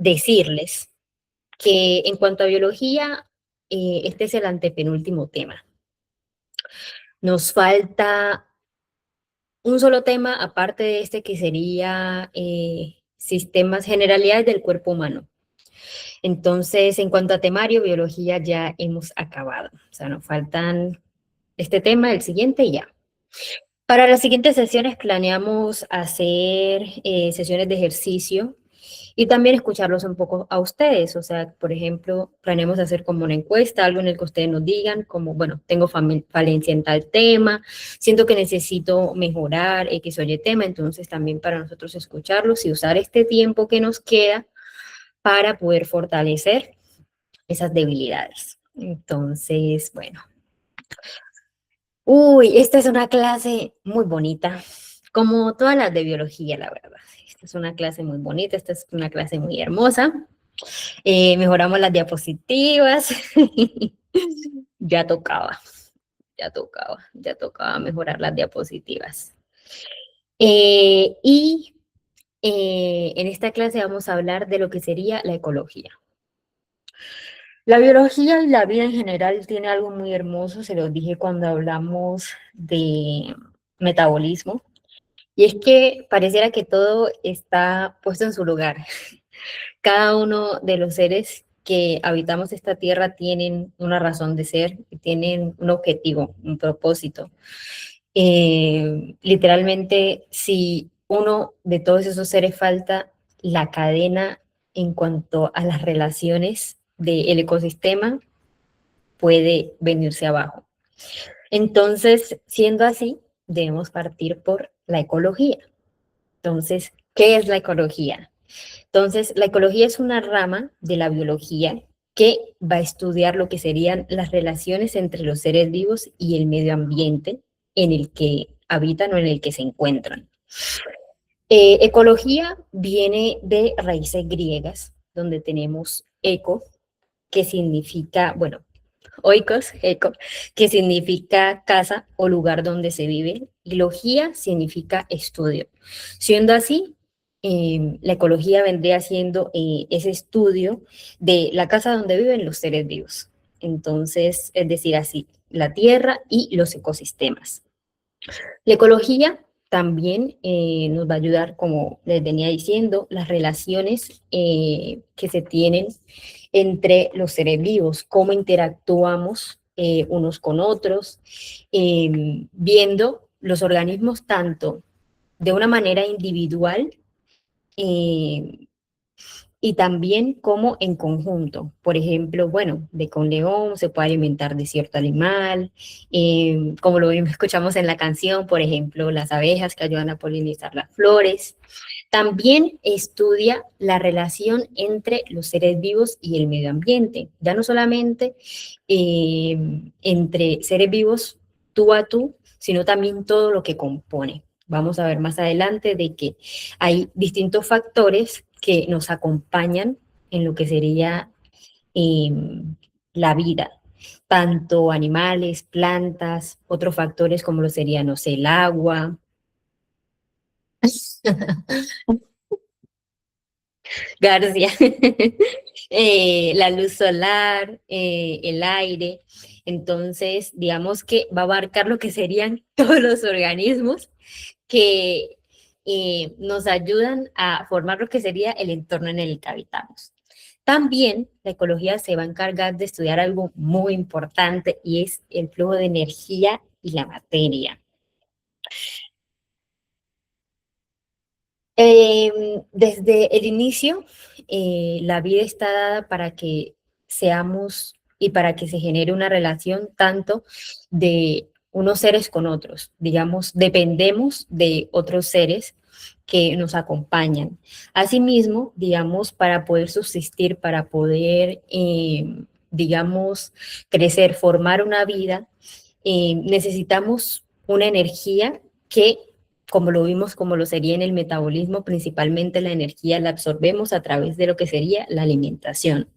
decirles que en cuanto a biología, este es el antepenúltimo tema. Nos falta un solo tema, aparte de este, que sería sistemas, generalidades del cuerpo humano. Entonces, en cuanto a temario, biología ya hemos acabado. O sea, nos faltan este tema, el siguiente y ya. Para las siguientes sesiones planeamos hacer sesiones de ejercicio y también escucharlos un poco a ustedes. O sea, por ejemplo, planeamos hacer como una encuesta, algo en el que ustedes nos digan, como, bueno, tengo falencia en tal tema, siento que necesito mejorar X o Y tema, entonces también para nosotros escucharlos y usar este tiempo que nos queda para poder fortalecer esas debilidades. Entonces, bueno. Uy, esta es una clase muy bonita, como todas las de biología, la verdad. Esta es una clase muy bonita, esta es una clase muy hermosa. Mejoramos las diapositivas. Ya tocaba, ya tocaba mejorar las diapositivas. Y en esta clase vamos a hablar de lo que sería la ecología. La biología y la vida en general tiene algo muy hermoso, se los dije cuando hablamos de metabolismo, y es que pareciera que todo está puesto en su lugar. Cada uno de los seres que habitamos esta tierra tienen una razón de ser, tienen un objetivo, un propósito. Literalmente, si uno de todos esos seres falta, la cadena en cuanto a las relaciones del ecosistema puede venirse abajo. Entonces, siendo así, debemos partir por la ecología. Entonces, ¿qué es la ecología? Entonces, la ecología es una rama de la biología que va a estudiar lo que serían las relaciones entre los seres vivos y el medio ambiente en el que habitan o en el que se encuentran. Ecología viene de raíces griegas, donde tenemos eco, que significa, bueno, oikos, eco, que significa casa o lugar donde se vive, y logía significa estudio. Siendo así, la ecología vendría siendo ese estudio de la casa donde viven los seres vivos. Entonces, es decir, así, la tierra y los ecosistemas. La ecología también nos va a ayudar, como les venía diciendo, las relaciones que se tienen entre los seres vivos, cómo interactuamos unos con otros, viendo los organismos tanto de una manera individual eh, y también como en conjunto. Por ejemplo, bueno, de que un león se puede alimentar de cierto animal, como lo escuchamos en la canción, por ejemplo, las abejas que ayudan a polinizar las flores. También estudia la relación entre los seres vivos y el medio ambiente, ya no solamente entre seres vivos tú a tú, sino también todo lo que compone. Vamos a ver más adelante de que hay distintos factores que nos acompañan en lo que sería eh, la vida, tanto animales, plantas, otros factores como lo sería, no sé, el agua. García, la luz solar, el aire. Entonces, digamos que va a abarcar lo que serían todos los organismos que nos ayudan a formar lo que sería el entorno en el que habitamos. También la ecología se va a encargar de estudiar algo muy importante y es el flujo de energía y la materia. Desde el inicio, la vida está dada para que seamos y para que se genere una relación tanto de unos seres con otros. Digamos, dependemos de otros seres que nos acompañan. Asimismo, digamos, para poder subsistir, para poder, digamos, crecer, formar una vida, necesitamos una energía que, como lo vimos, como lo sería en el metabolismo, principalmente la energía la absorbemos a través de lo que sería la alimentación.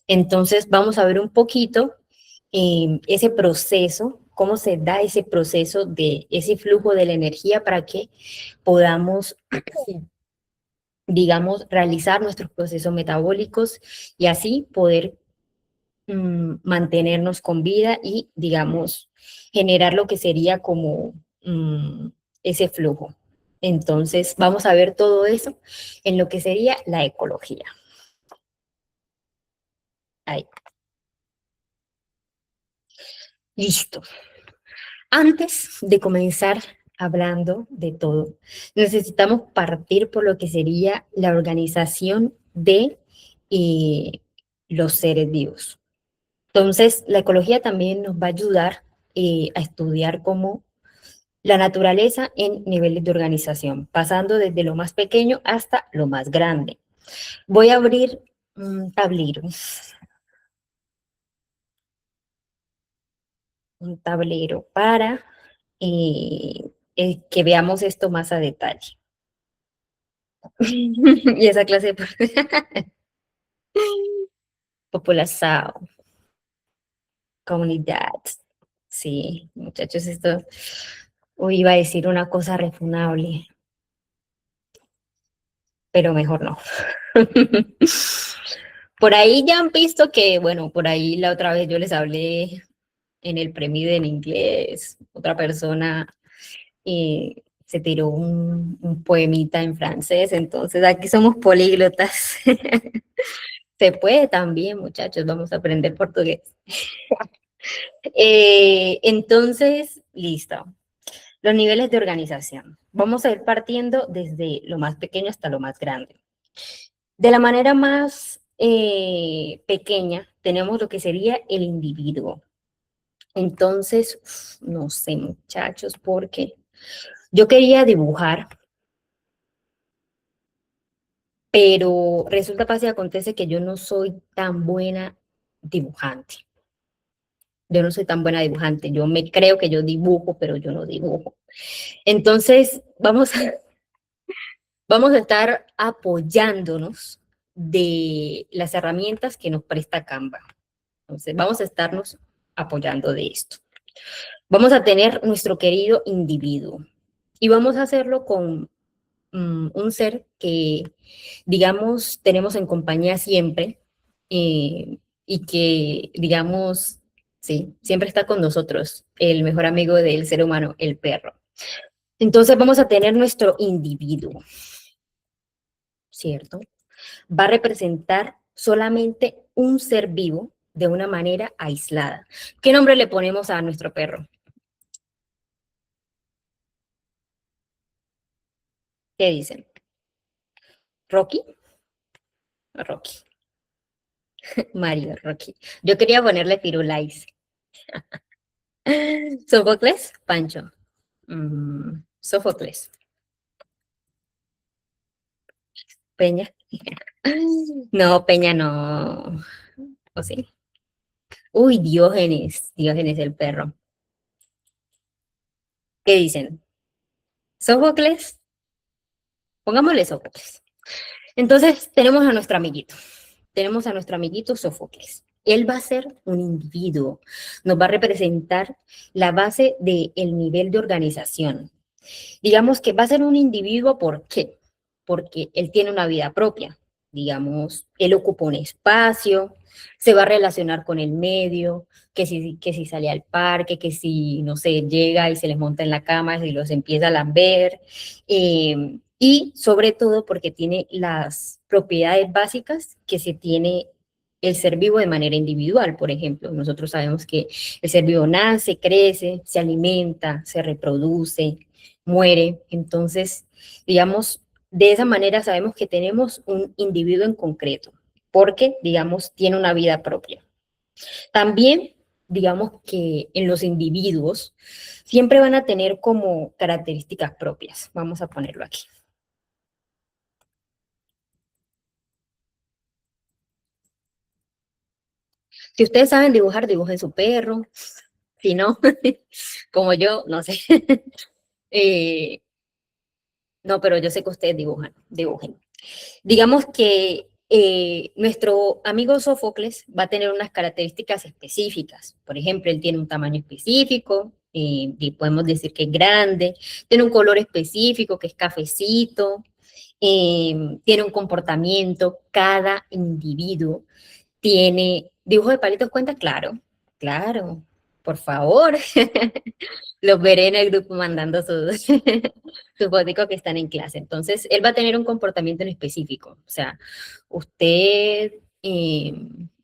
Entonces, vamos a ver un poquito ese proceso, cómo se da ese proceso de ese flujo de la energía para que podamos digamos, realizar nuestros procesos metabólicos y así poder mantenernos con vida y, digamos, generar lo que sería como ese flujo. Entonces, vamos a ver todo eso en lo que sería la ecología. Ahí. Listo. Antes de comenzar hablando de todo, necesitamos partir por lo que sería la organización de eh, los seres vivos. Entonces, la ecología también nos va a ayudar a estudiar cómo la naturaleza en niveles de organización, pasando desde lo más pequeño hasta lo más grande. Voy a abrir un tablero para que veamos esto más a detalle. Y esa clase de población, comunidad. Sí, muchachos, esto hoy iba a decir una cosa refunable, pero mejor no. Por ahí ya han visto que, bueno, por ahí la otra vez yo les hablé en el premio en inglés, otra persona se tiró un poemita en francés, entonces aquí somos políglotas. Se puede también, muchachos, vamos a aprender portugués. Entonces, listo. Los niveles de organización. Vamos a ir partiendo desde lo más pequeño hasta lo más grande. De la manera más pequeña, tenemos lo que sería el individuo. Entonces, no sé, muchachos, porque yo quería dibujar, pero resulta, pasa y acontece que yo no soy tan buena dibujante. Yo no soy tan buena dibujante. Yo me creo que yo dibujo, pero yo no dibujo. Entonces, vamos a estar apoyándonos de las herramientas que nos presta Canva. Entonces, vamos a estarnos apoyando de esto. Vamos a tener nuestro querido individuo y vamos a hacerlo con un ser que, digamos, tenemos en compañía siempre y que, digamos, sí, siempre está con nosotros, el mejor amigo del ser humano, el perro. Entonces vamos a tener nuestro individuo, ¿cierto? Va a representar solamente un ser vivo de una manera aislada. ¿Qué nombre le ponemos a nuestro perro? ¿Qué dicen? ¿Rocky? Rocky. Mario, Rocky. Yo quería ponerle Firulais. Sófocles, Pancho. Sófocles, Peña. No, Peña no. ¿O sí? Uy, Diógenes, Diógenes el perro. ¿Qué dicen? Sófocles, pongámosle Sófocles. Entonces, tenemos a nuestro amiguito Sófocles. Él va a ser un individuo, nos va a representar la base del nivel de organización. Digamos que va a ser un individuo, ¿por qué? Porque él tiene una vida propia, digamos, él ocupa un espacio, se va a relacionar con el medio, que si sale al parque, que si, no sé, llega y se les monta en la cama y los empieza a lamber, y sobre todo porque tiene las propiedades básicas que se tiene el ser vivo de manera individual. Por ejemplo, nosotros sabemos que el ser vivo nace, crece, se alimenta, se reproduce, muere. Entonces, digamos, de esa manera sabemos que tenemos un individuo en concreto, porque, digamos, tiene una vida propia. También, digamos que en los individuos siempre van a tener como características propias. Vamos a ponerlo aquí. Si ustedes saben dibujar, dibujen su perro. Si no, como yo, no sé. Eh, no, pero yo sé que ustedes dibujen. Digamos que nuestro amigo Sófocles va a tener unas características específicas. Por ejemplo, él tiene un tamaño específico, y podemos decir que es grande, tiene un color específico que es cafecito, tiene un comportamiento, cada individuo tiene dibujo de palitos cuenta, claro, claro, por favor. Los veré en el grupo mandando sus, sus fotos que están en clase. Entonces, él va a tener un comportamiento en específico. O sea, usted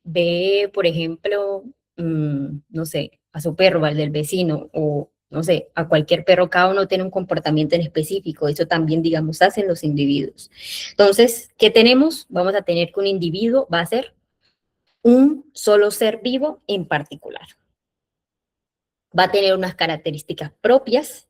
ve, por ejemplo, no sé, a su perro, al del vecino, o no sé, a cualquier perro, cada uno tiene un comportamiento en específico. Eso también, digamos, hacen los individuos. Entonces, ¿qué tenemos? Vamos a tener que un individuo va a ser un solo ser vivo en particular. Va a tener unas características propias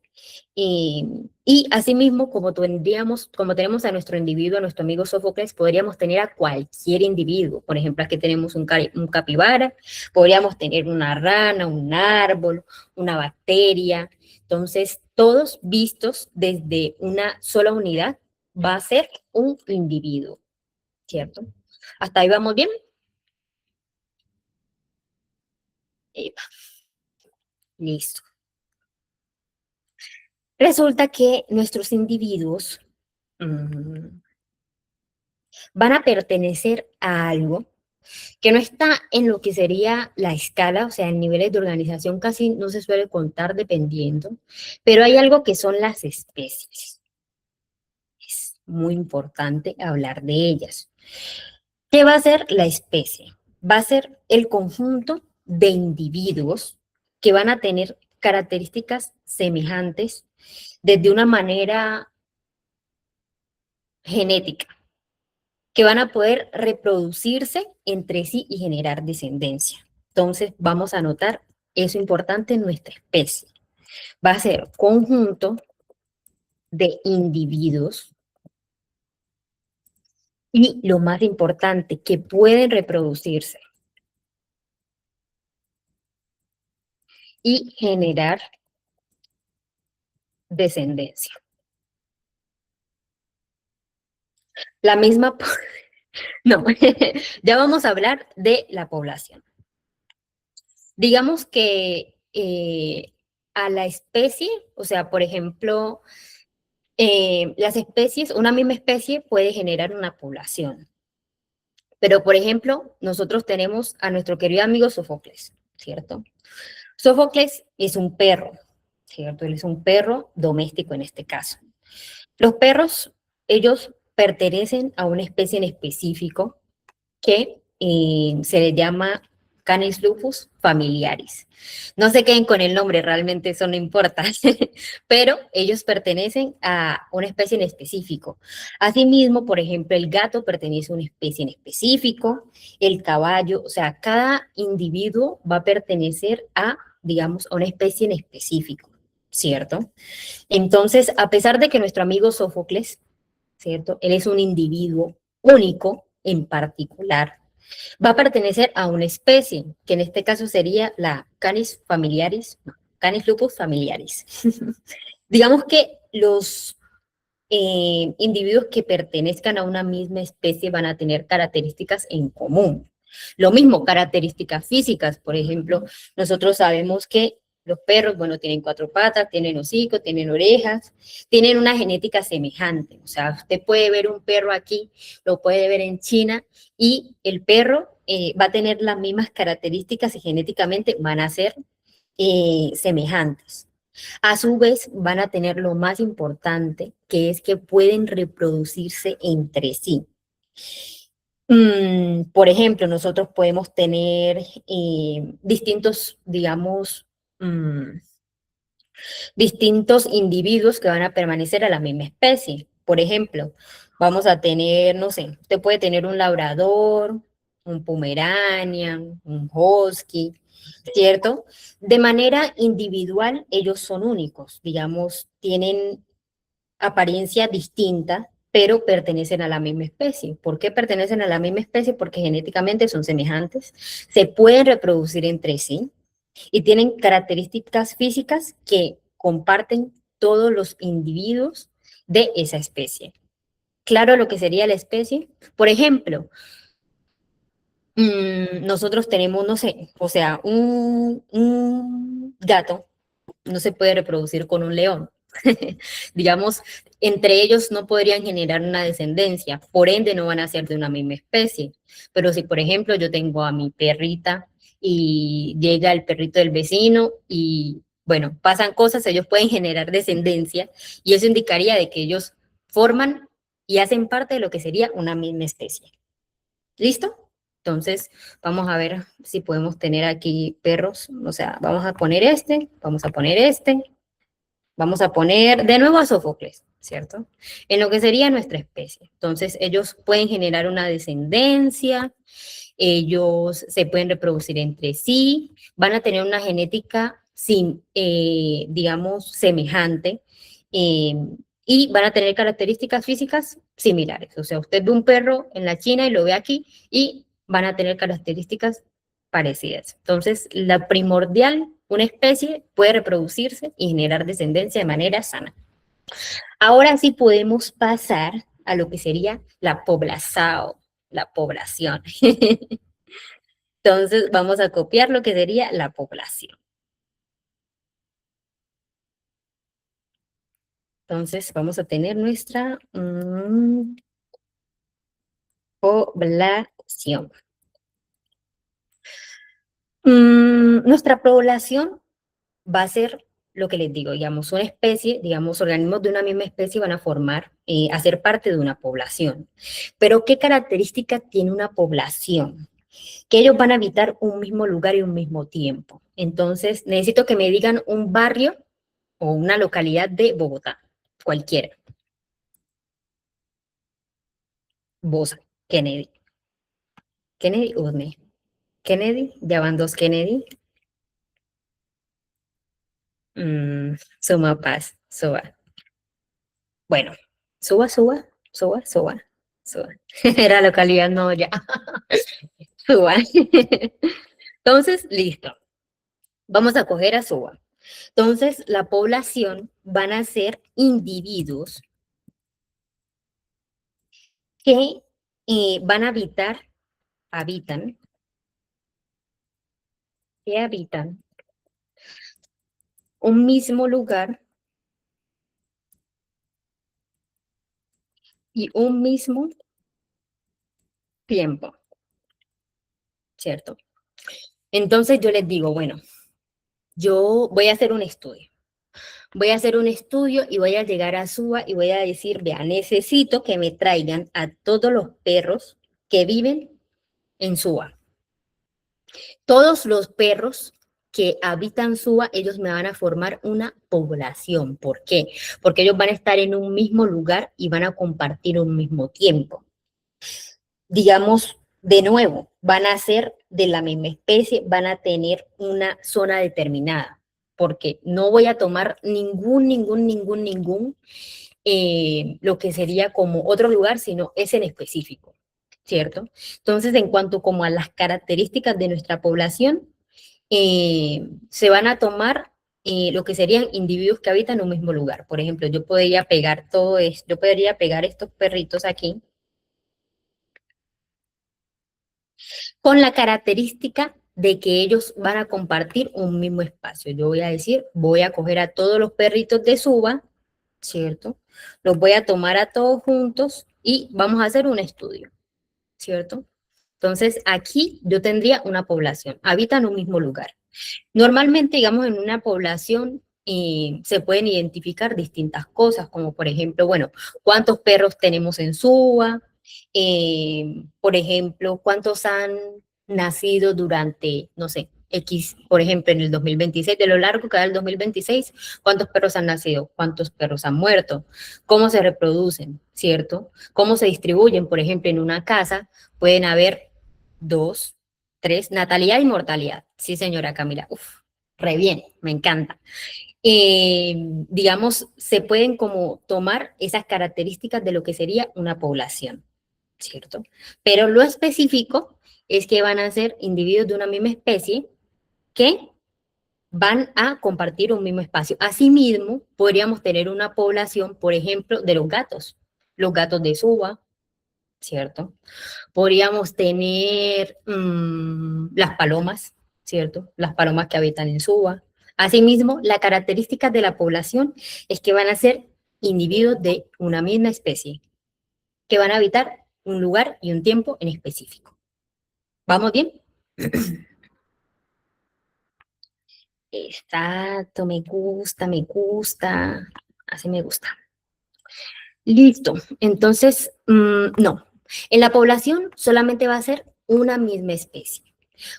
y asimismo, como tenemos a nuestro individuo, a nuestro amigo Sófocles, podríamos tener a cualquier individuo. Por ejemplo, aquí tenemos un capibara, podríamos tener una rana, un árbol, una bacteria. Entonces, todos vistos desde una sola unidad, va a ser un individuo, ¿cierto? ¿Hasta ahí vamos bien? Epa, listo. Resulta que nuestros individuos van a pertenecer a algo que no está en lo que sería la escala, o sea, en niveles de organización casi no se suele contar dependiendo, pero hay algo que son las especies. Es muy importante hablar de ellas. ¿Qué va a ser la especie? Va a ser el conjunto de individuos que van a tener características semejantes desde una manera genética, que van a poder reproducirse entre sí y generar descendencia. Entonces, vamos a anotar eso importante en nuestra especie. Va a ser conjunto de individuos y lo más importante, que pueden reproducirse y generar descendencia. La misma, no, ya vamos a hablar de la población. Digamos que a la especie, o sea, por ejemplo, las especies, una misma especie puede generar una población. Pero, por ejemplo, nosotros tenemos a nuestro querido amigo Sófocles, ¿cierto? Sófocles es un perro, ¿cierto? Él es un perro doméstico en este caso. Los perros, ellos pertenecen a una especie en específico que se le llama Canis lupus familiaris. No se queden con el nombre, realmente eso no importa, pero ellos pertenecen a una especie en específico. Asimismo, por ejemplo, el gato pertenece a una especie en específico, el caballo, o sea, cada individuo va a pertenecer a, digamos, a una especie en específico, ¿cierto? Entonces, a pesar de que nuestro amigo Sófocles, ¿cierto? Él es un individuo único en particular, va a pertenecer a una especie, que en este caso sería la Canis familiaris, no, Canis lupus familiaris. Digamos que los individuos que pertenezcan a una misma especie van a tener características en común. Lo mismo, características físicas, por ejemplo, nosotros sabemos que los perros, bueno, tienen cuatro patas, tienen hocico, tienen orejas, tienen una genética semejante. O sea, usted puede ver un perro aquí, lo puede ver en China, y el perro va a tener las mismas características y genéticamente van a ser semejantes. A su vez, van a tener lo más importante, que es que pueden reproducirse entre sí. Por ejemplo, nosotros podemos tener distintos, digamos, distintos individuos que van a permanecer a la misma especie. Por ejemplo, vamos a tener, no sé, usted puede tener un labrador, un pomeranian, un husky, ¿cierto? De manera individual, ellos son únicos, digamos, tienen apariencia distinta, pero pertenecen a la misma especie. ¿Por qué pertenecen a la misma especie? Porque genéticamente son semejantes, se pueden reproducir entre sí y tienen características físicas que comparten todos los individuos de esa especie. Claro, lo que sería la especie. Por ejemplo, nosotros tenemos, no sé, o sea, un gato no se puede reproducir con un león. Digamos, entre ellos no podrían generar una descendencia, por ende no van a ser de una misma especie. Pero si, por ejemplo, yo tengo a mi perrita y llega el perrito del vecino y, bueno, pasan cosas, ellos pueden generar descendencia y eso indicaría de que ellos forman y hacen parte de lo que sería una misma especie. ¿Listo? Entonces, vamos a ver si podemos tener aquí perros. O sea, vamos a poner este, vamos a poner este, vamos a poner de nuevo a Sófocles, ¿cierto? En lo que sería nuestra especie. Entonces, ellos pueden generar una descendencia, ellos se pueden reproducir entre sí, van a tener una genética sin, digamos, semejante, eh, y van a tener características físicas similares. O sea, usted ve un perro en la China y lo ve aquí y van a tener características parecidas. Entonces, la primordial, una especie puede reproducirse y generar descendencia de manera sana. Ahora sí podemos pasar a lo que sería la población, la población. Entonces, vamos a copiar lo que sería la población. Entonces, vamos a tener nuestra población. Nuestra población va a ser lo que les digo, digamos, una especie, digamos, organismos de una misma especie van a formar, a ser parte de una población. Pero, ¿qué características tiene una población? Que ellos van a habitar un mismo lugar y un mismo tiempo. Entonces, necesito que me digan un barrio o una localidad de Bogotá, cualquiera. Bosa, Kennedy. Kennedy, Udne. Kennedy, ya van dos Kennedy. Suma Paz, Suba. Bueno, Suba. Era localidad, no, ya. Suba. Entonces, listo. Vamos a coger a Suba. Entonces, la población van a ser individuos que van a habitan, que habitan un mismo lugar y un mismo tiempo, ¿cierto? Entonces yo les digo, bueno, yo voy a hacer un estudio. Voy a hacer un estudio y voy a llegar a SUA y voy a decir, vea, necesito que me traigan a todos los perros que viven en SUA. Todos los perros que habitan SUA, ellos me van a formar una población. ¿Por qué? Porque ellos van a estar en un mismo lugar y van a compartir un mismo tiempo. Digamos, de nuevo, van a ser de la misma especie, van a tener una zona determinada, porque no voy a tomar ningún, lo que sería como otro lugar, sino es en específico, ¿cierto? Entonces, en cuanto como a las características de nuestra población, se van a tomar lo que serían individuos que habitan en un mismo lugar. Por ejemplo, yo podría pegar todo esto, yo podría pegar estos perritos aquí con la característica de que ellos van a compartir un mismo espacio. Yo voy a decir, voy a coger a todos los perritos de Suba, ¿cierto? Los voy a tomar a todos juntos y vamos a hacer un estudio, ¿cierto? Entonces, aquí yo tendría una población, habitan un mismo lugar. Normalmente, digamos, en una población se pueden identificar distintas cosas, como por ejemplo, bueno, cuántos perros tenemos en Suba, por ejemplo, cuántos han nacido durante, no sé, X, por ejemplo, en el 2026, de lo largo que da el 2026, cuántos perros han nacido, cuántos perros han muerto, cómo se reproducen, ¿cierto? Cómo se distribuyen, por ejemplo, en una casa pueden haber dos, tres, natalidad y mortalidad. Sí, señora Camila. Uf, re bien, me encanta. Digamos, se pueden como tomar esas características de lo que sería una población, ¿cierto? Pero lo específico es que van a ser individuos de una misma especie que van a compartir un mismo espacio. Asimismo, podríamos tener una población, por ejemplo, de los gatos de Suba, ¿cierto? Podríamos tener las palomas, ¿cierto? Las palomas que habitan en Suba. Asimismo, la característica de la población es que van a ser individuos de una misma especie, que van a habitar un lugar y un tiempo en específico. ¿Vamos bien? Exacto, me gusta, me gusta. Así me gusta. Listo. Entonces, no. En la población solamente va a ser una misma especie.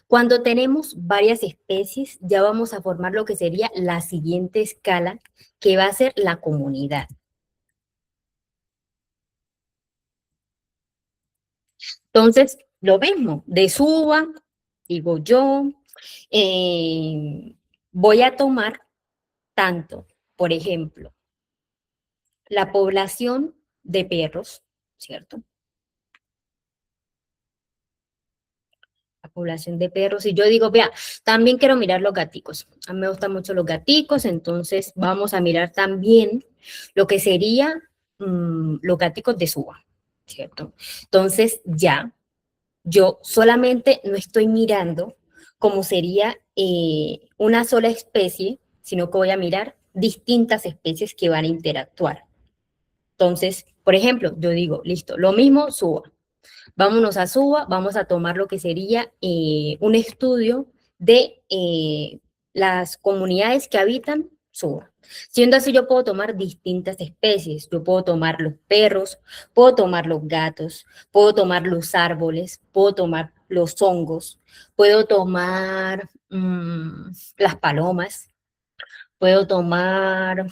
Cuando tenemos varias especies, ya vamos a formar lo que sería la siguiente escala, que va a ser la comunidad. Entonces, lo mismo, de suba, digo yo, voy a tomar tanto, por ejemplo, la población de perros, ¿cierto? La población de perros. Y yo digo, vea, también quiero mirar los gaticos. A mí me gustan mucho los gaticos, entonces vamos a mirar también lo que sería los gaticos de suba, ¿cierto? Entonces ya, yo solamente no estoy mirando cómo sería una sola especie, sino que voy a mirar distintas especies que van a interactuar. Entonces, por ejemplo, yo digo, listo, lo mismo suba. Vámonos a Suba, vamos a tomar lo que sería un estudio de las comunidades que habitan Suba. Siendo así, yo puedo tomar distintas especies. Yo puedo tomar los perros, puedo tomar los gatos, puedo tomar los árboles, puedo tomar los hongos, puedo tomar las palomas, puedo tomar,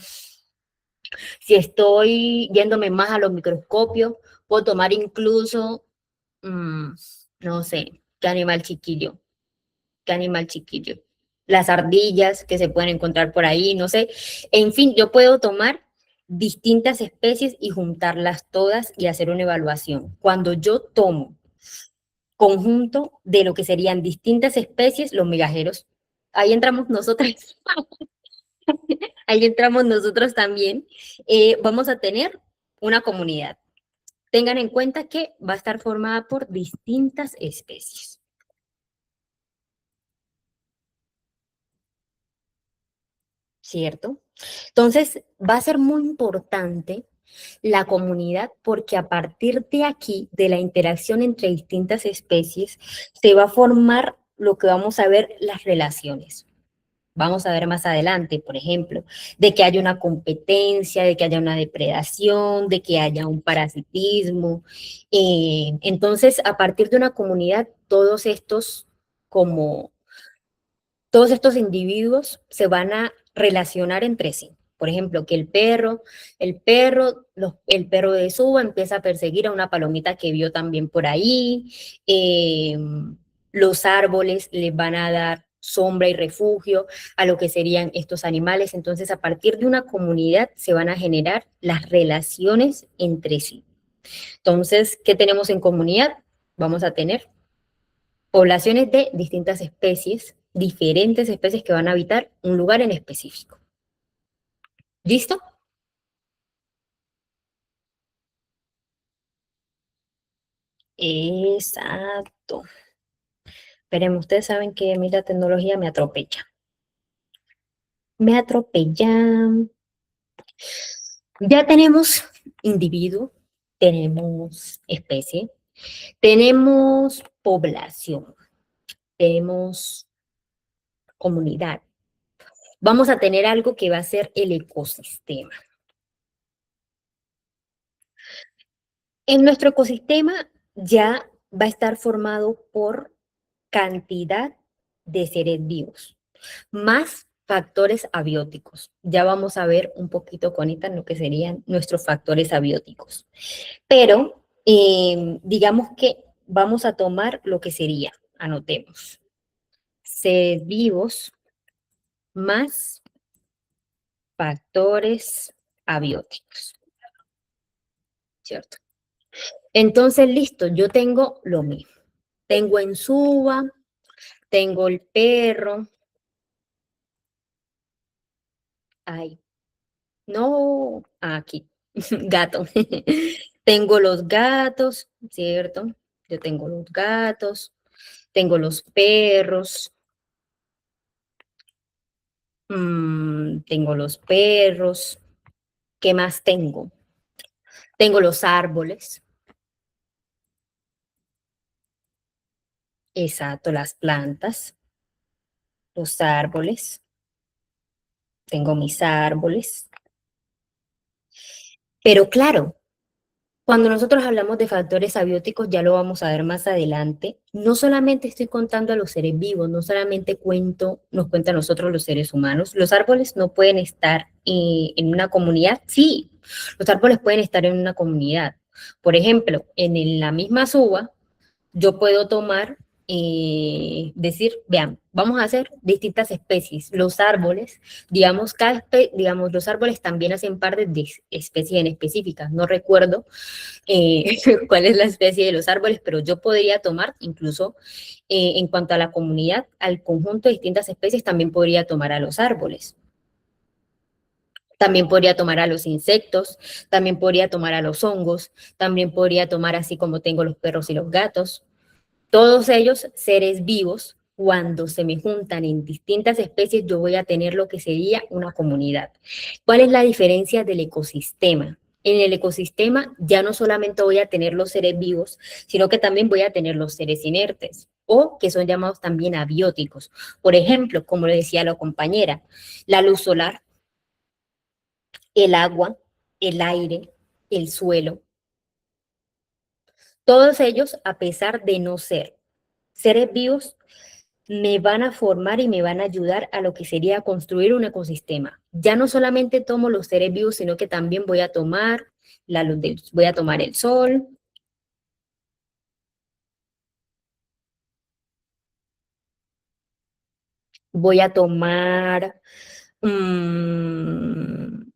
si estoy yéndome más a los microscopios, puedo tomar incluso mm, no sé, qué animal chiquillo. Las ardillas que se pueden encontrar por ahí, no sé. En fin, yo puedo tomar distintas especies y juntarlas todas y hacer una evaluación. Cuando yo tomo conjunto de lo que serían distintas especies, los migajeros, ahí entramos nosotras, ahí entramos nosotros también, vamos a tener una comunidad. Tengan en cuenta que va a estar formada por distintas especies. ¿Cierto? Entonces, va a ser muy importante la comunidad porque a partir de aquí, de la interacción entre distintas especies, se va a formar lo que vamos a ver las relaciones. Vamos a ver más adelante, por ejemplo, de que haya una competencia, de que haya una depredación, de que haya un parasitismo. Entonces, a partir de una comunidad, como todos estos individuos se van a relacionar entre sí. Por ejemplo, que el perro de Suba empieza a perseguir a una palomita que vio también por ahí. eh, los árboles les van a dar sombra y refugio a lo que serían estos animales. Entonces, a partir de una comunidad se van a generar las relaciones entre sí. Entonces, ¿qué tenemos en comunidad? Vamos a tener poblaciones de distintas especies, diferentes especies que van a habitar un lugar en específico. ¿Listo? Exacto. Pero ustedes saben que a mí la tecnología me atropella. Me atropella. Ya tenemos individuo, tenemos especie, tenemos población, tenemos comunidad. Vamos a tener algo que va a ser el ecosistema. En nuestro ecosistema ya va a estar formado por cantidad de seres vivos, más factores abióticos. Ya vamos a ver un poquito, Conita, lo que serían nuestros factores abióticos. Pero digamos que vamos a tomar lo que sería, anotemos, seres vivos más factores abióticos, ¿cierto? Entonces, listo, yo tengo lo mismo. Tengo en Suba, tengo el perro, ay, no, aquí, gato. Tengo los gatos, ¿cierto? Yo tengo los gatos, tengo los perros, Tengo los perros. ¿Qué más tengo? Tengo los árboles, exacto, las plantas, los árboles. Tengo mis árboles. Pero claro, cuando nosotros hablamos de factores abióticos, ya lo vamos a ver más adelante, no solamente estoy contando a los seres vivos, no solamente nos cuenta a nosotros los seres humanos, los árboles no pueden estar en una comunidad, sí, los árboles pueden estar en una comunidad. Por ejemplo, la misma suba, yo puedo tomar, decir, vean, vamos a hacer distintas especies. Los árboles, digamos, digamos, los árboles también hacen parte de especies en específicas. No recuerdo cuál es la especie de los árboles, pero yo podría tomar incluso en cuanto a la comunidad, al conjunto de distintas especies, también podría tomar a los árboles. También podría tomar a los insectos, también podría tomar a los hongos, también podría tomar así como tengo los perros y los gatos. Todos ellos seres vivos, cuando se me juntan en distintas especies, yo voy a tener lo que sería una comunidad. ¿Cuál es la diferencia del ecosistema? En el ecosistema ya no solamente voy a tener los seres vivos, sino que también voy a tener los seres inertes o que son llamados también abióticos. Por ejemplo, como le decía la compañera, la luz solar, el agua, el aire, el suelo, todos ellos, a pesar de no ser seres vivos, me van a formar y me van a ayudar a lo que sería construir un ecosistema. Ya no solamente tomo los seres vivos, sino que también voy a tomar voy a tomar el sol, voy a tomar, mm,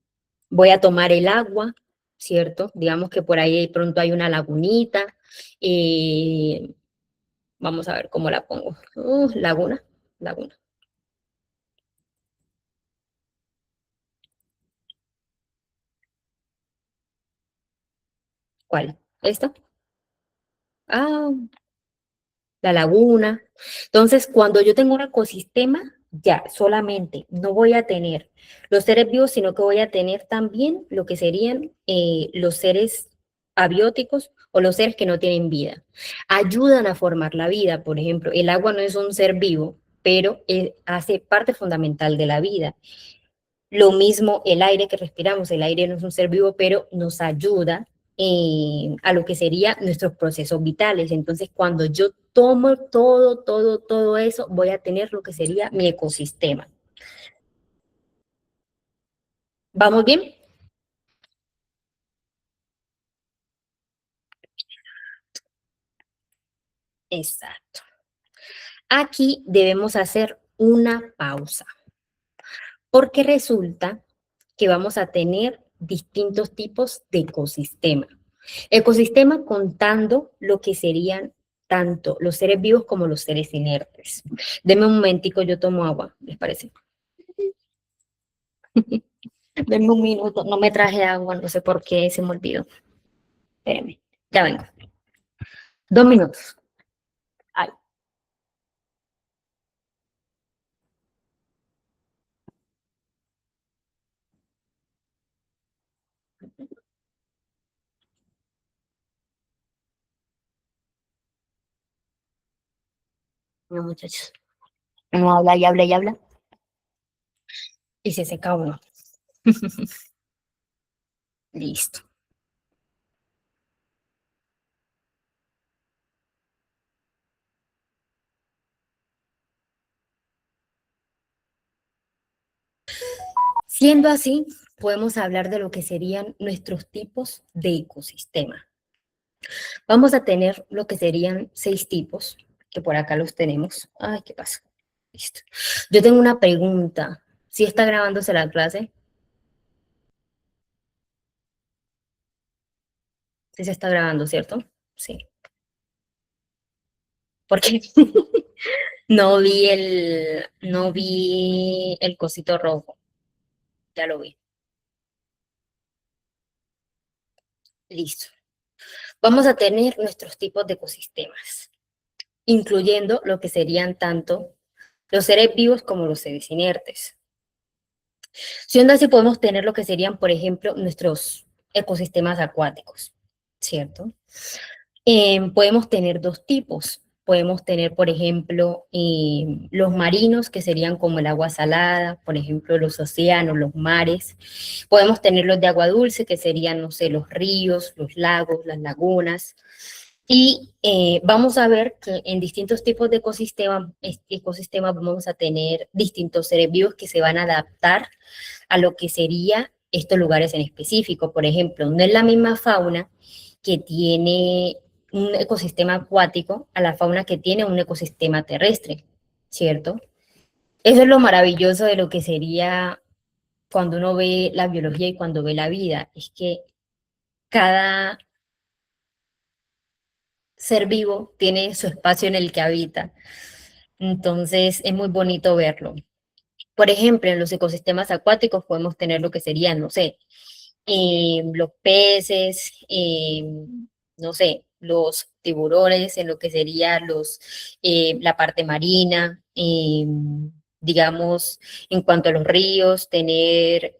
voy a tomar el agua, ¿cierto? Digamos que por ahí de pronto hay una lagunita, eh, vamos a ver cómo la pongo. Laguna, laguna. ¿Cuál? ¿Esta? Ah, la laguna. Entonces, cuando yo tengo un ecosistema, ya solamente no voy a tener los seres vivos, sino que voy a tener también lo que serían los seres abióticos o los seres que no tienen vida. Ayudan a formar la vida, por ejemplo, el agua no es un ser vivo, pero hace parte fundamental de la vida. Lo mismo el aire que respiramos, el aire no es un ser vivo, pero nos ayuda a lo que serían nuestros procesos vitales. Entonces, cuando yo tomo todo eso, voy a tener lo que sería mi ecosistema. ¿Vamos bien? Exacto. Aquí debemos hacer una pausa, porque resulta que vamos a tener distintos tipos de ecosistema. Ecosistema contando lo que serían tanto los seres vivos como los seres inertes. Denme un momentico, yo tomo agua, ¿les parece? Denme un minuto, no me traje agua, no sé por qué se me olvidó. Espérenme, ya vengo. 2 minutos. Ay, no, muchachos. No habla y habla y habla. Y se seca uno. Listo. Siendo así, podemos hablar de lo que serían nuestros tipos de ecosistema. Vamos a tener lo que serían 6 tipos, que por acá los tenemos. Ay, ¿qué pasa? Listo. Yo tengo una pregunta. ¿Sí está grabándose la clase? Sí se está grabando, ¿cierto? Sí. Porque no vi el cosito rojo. Ya lo vi. Listo. Vamos a tener nuestros tipos de ecosistemas, incluyendo lo que serían tanto los seres vivos como los seres inertes. Siendo así, podemos tener lo que serían, por ejemplo, nuestros ecosistemas acuáticos, ¿cierto? Podemos tener dos tipos. Podemos tener, por ejemplo, los marinos, que serían como el agua salada, por ejemplo, los océanos, los mares. Podemos tener los de agua dulce, que serían, no sé, los ríos, los lagos, las lagunas. Y vamos a ver que en distintos tipos de ecosistemas vamos a tener distintos seres vivos que se van a adaptar a lo que sería estos lugares en específico. Por ejemplo, no es la misma fauna que tiene un ecosistema acuático a la fauna que tiene un ecosistema terrestre, ¿cierto? Eso es lo maravilloso de lo que sería cuando uno ve la biología y cuando ve la vida, es que cada ser vivo tiene su espacio en el que habita. Entonces es muy bonito verlo. Por ejemplo, en los ecosistemas acuáticos podemos tener lo que serían, no sé, los peces, no sé, los tiburones, en lo que sería la parte marina, digamos, en cuanto a los ríos, tener,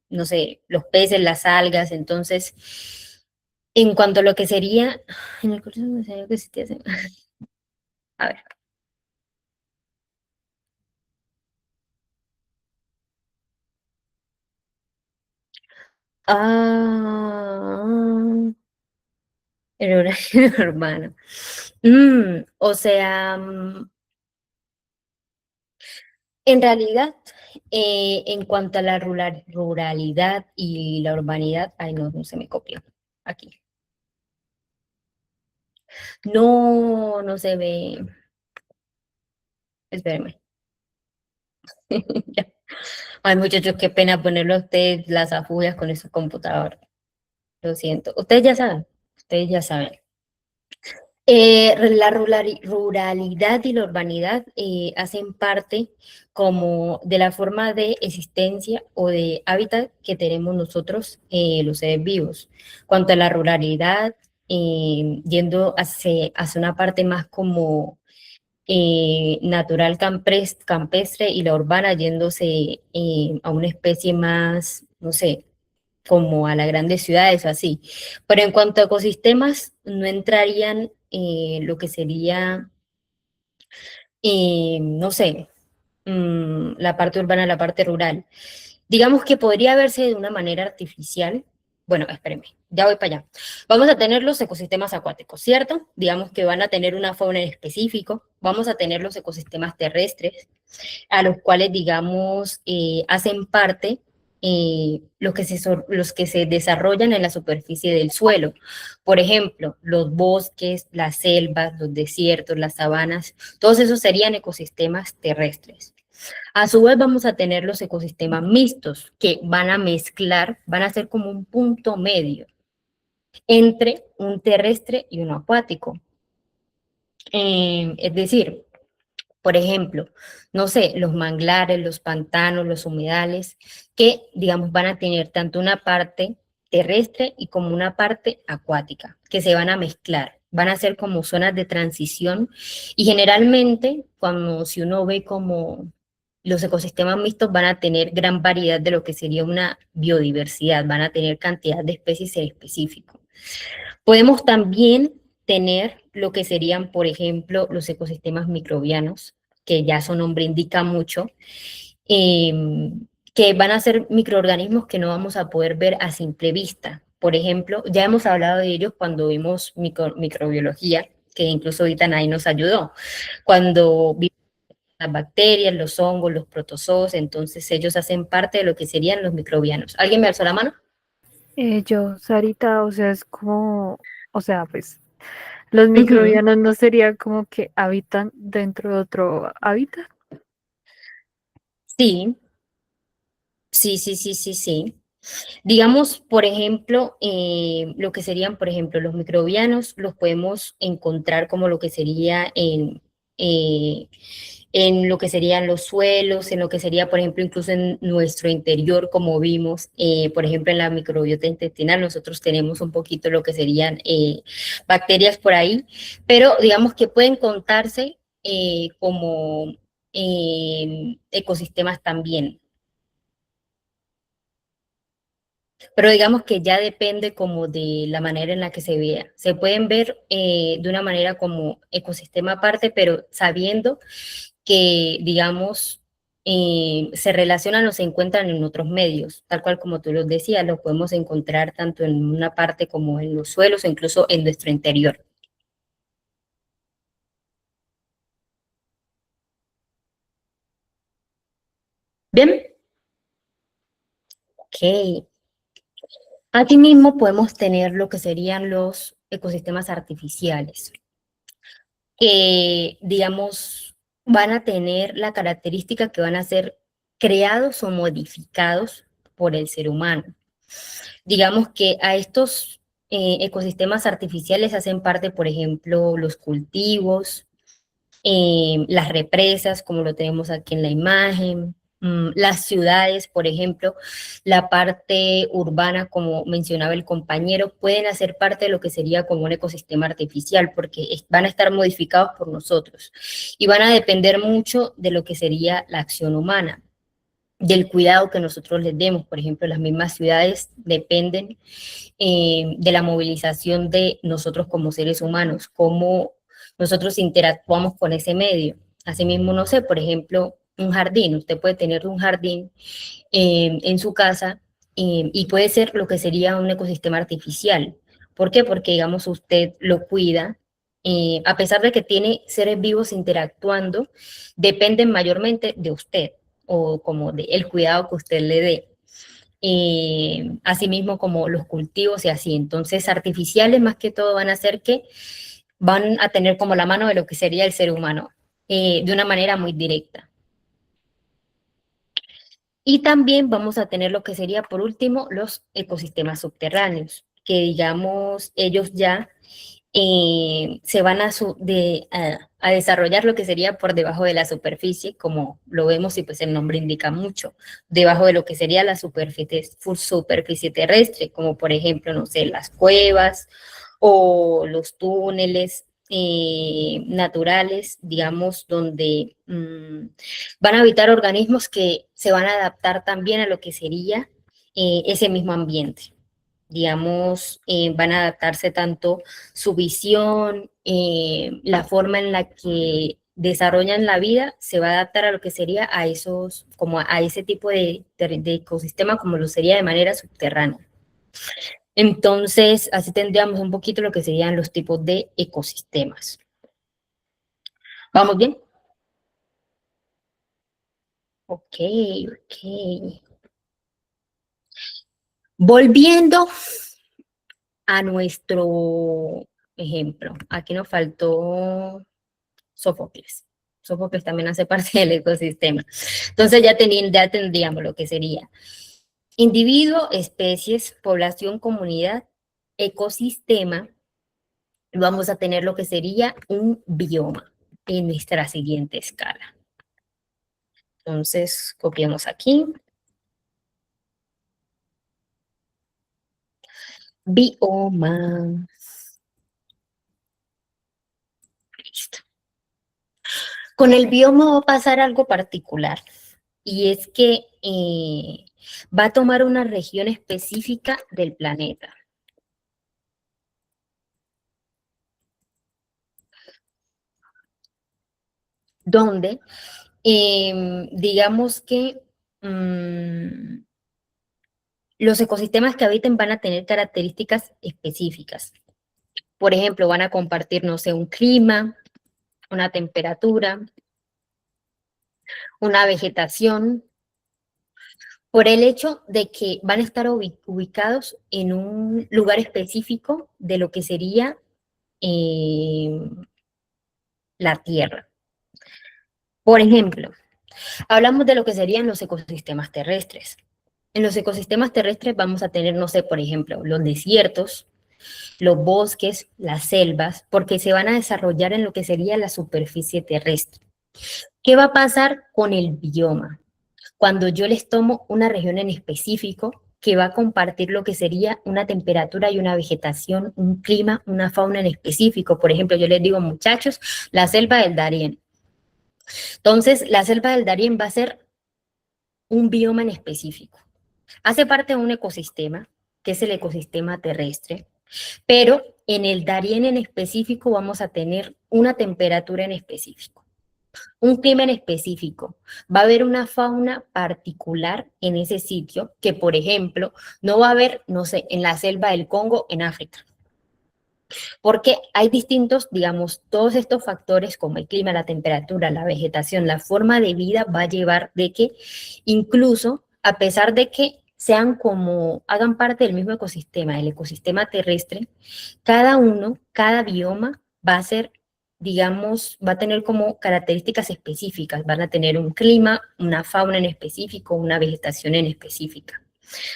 no sé, los peces, las algas, entonces, en cuanto a lo que sería, en el curso me enseñó que existía, a ver, ah, el horario urbano. O sea, en realidad, en cuanto a la ruralidad y la urbanidad, ay, no, no se me copió aquí. No, no se ve. Espérenme. Ya. Ay, muchachos, qué pena ponerlo a ustedes las afugias con ese computador. Lo siento. Ustedes ya saben. Ustedes ya saben. La ruralidad y la urbanidad hacen parte como de la forma de existencia o de hábitat que tenemos nosotros, los seres vivos. Cuanto a la ruralidad, yendo hacia una parte más como natural campestre y la urbana yéndose a una especie más, no sé, como a las grandes ciudades o así. Pero en cuanto a ecosistemas, no entrarían lo que sería, no sé, la parte urbana, la parte rural. Digamos que podría verse de una manera artificial. Bueno, espérenme, ya voy para allá. Vamos a tener los ecosistemas acuáticos, ¿cierto? Digamos que van a tener una fauna en específico. Vamos a tener los ecosistemas terrestres, a los cuales, digamos, hacen parte los que se desarrollan en la superficie del suelo. Por ejemplo, los bosques, las selvas, los desiertos, las sabanas, todos esos serían ecosistemas terrestres. A su vez vamos a tener los ecosistemas mixtos que van a mezclar, van a ser como un punto medio entre un terrestre y un acuático. Es decir, por ejemplo, no sé, los manglares, los pantanos, los humedales, que, digamos, van a tener tanto una parte terrestre y como una parte acuática, que se van a mezclar. Van a ser como zonas de transición y generalmente, cuando si uno ve como los ecosistemas mixtos van a tener gran variedad de lo que sería una biodiversidad, van a tener cantidad de especies en específico. Podemos también tener lo que serían, por ejemplo, los ecosistemas microbianos, que ya su nombre indica mucho, eh, que van a ser microorganismos que no vamos a poder ver a simple vista. Por ejemplo, ya hemos hablado de ellos cuando vimos microbiología, que incluso ahorita Nay nos ayudó. Cuando vimos las bacterias, los hongos, los protozoos, entonces ellos hacen parte de lo que serían los microbianos. ¿Alguien me alzó la mano? Yo, Sarita, o sea, es como, o sea, pues los Ujú. microbianos no sería como que habitan dentro de otro hábitat. Sí, sí. Digamos, por ejemplo, lo que serían, por ejemplo, los microbianos, los podemos encontrar como lo que sería en lo que serían los suelos, en lo que sería, por ejemplo, incluso en nuestro interior, como vimos, por ejemplo, en la microbiota intestinal, nosotros tenemos un poquito lo que serían bacterias por ahí, pero digamos que pueden contarse como ecosistemas también. pero digamos que ya depende como de la manera en la que se vea. Se pueden ver de una manera como ecosistema aparte, pero sabiendo que, digamos, se relacionan o se encuentran en otros medios, tal cual como tú los decías, lo podemos encontrar tanto en una parte como en los suelos o incluso en nuestro interior. Bien, ok. Asimismo, podemos tener lo que serían los ecosistemas artificiales, que, digamos, van a tener la característica que van a ser creados o modificados por el ser humano. Digamos que a estos ecosistemas artificiales hacen parte, por ejemplo, los cultivos, las represas, como lo tenemos aquí en la imagen, las ciudades, por ejemplo, la parte urbana, como mencionaba el compañero, pueden hacer parte de lo que sería como un ecosistema artificial, porque van a estar modificados por nosotros y van a depender mucho de lo que sería la acción humana, del cuidado que nosotros les demos. Por ejemplo, las mismas ciudades dependen de la movilización de nosotros como seres humanos, cómo nosotros interactuamos con ese medio. Asimismo, no sé, por ejemplo, un jardín. Usted puede tener un jardín en su casa y puede ser lo que sería un ecosistema artificial. ¿Por qué? Porque, digamos, usted lo cuida. A pesar de que tiene seres vivos interactuando, dependen mayormente de usted o como de el cuidado que usted le dé. Asimismo como los cultivos y así. Entonces, artificiales más que todo van a ser que van a tener como la mano de lo que sería el ser humano, de una manera muy directa. Y también vamos a tener lo que sería, por último, los ecosistemas subterráneos, que digamos, ellos ya se van a desarrollar lo que sería por debajo de la superficie, como lo vemos y pues el nombre indica mucho, debajo de lo que sería la superficie terrestre, como por ejemplo, no sé, las cuevas o los túneles naturales, digamos, donde van a habitar organismos que se van a adaptar también a lo que sería ese mismo ambiente. Digamos, van a adaptarse tanto su visión, la forma en la que desarrollan la vida, se va a adaptar a lo que sería a esos, como a ese tipo de ecosistema, como lo sería de manera subterránea. Entonces, así tendríamos un poquito lo que serían los tipos de ecosistemas. ¿Vamos bien? Ok, ok. Volviendo a nuestro ejemplo, aquí nos faltó Sófocles. Sófocles también hace parte del ecosistema. Entonces ya tendríamos lo que sería individuo, especies, población, comunidad, ecosistema. Vamos a tener lo que sería un bioma en nuestra siguiente escala. Entonces, copiamos aquí. Bioma. Listo. Con el bioma va a pasar algo particular y es que va a tomar una región específica del planeta, donde digamos que los ecosistemas que habiten van a tener características específicas. Por ejemplo, van a compartir, no sé, un clima, una temperatura, una vegetación, por el hecho de que van a estar ubicados en un lugar específico de lo que sería eh, la Tierra. Por ejemplo, hablamos de lo que serían los ecosistemas terrestres. En los ecosistemas terrestres vamos a tener, no sé, por ejemplo, los desiertos, los bosques, las selvas, porque se van a desarrollar en lo que sería la superficie terrestre. ¿Qué va a pasar con el bioma? Cuando yo les tomo una región en específico que va a compartir lo que sería una temperatura y una vegetación, un clima, una fauna en específico. Por ejemplo, yo les digo, muchachos, la selva del Darién. Entonces, la selva del Darién va a ser un bioma en específico. Hace parte de un ecosistema, que es el ecosistema terrestre, pero en el Darién en específico vamos a tener una temperatura en específico, un clima en específico. Va a haber una fauna particular en ese sitio que, por ejemplo, no va a haber, no sé, en la selva del Congo, en África. Porque hay distintos, digamos, todos estos factores como el clima, la temperatura, la vegetación, la forma de vida va a llevar de que incluso a pesar de que sean como, hagan parte del mismo ecosistema, el ecosistema terrestre, cada uno, cada bioma va a ser, digamos, va a tener como características específicas, van a tener un clima, una fauna en específico, una vegetación en específica.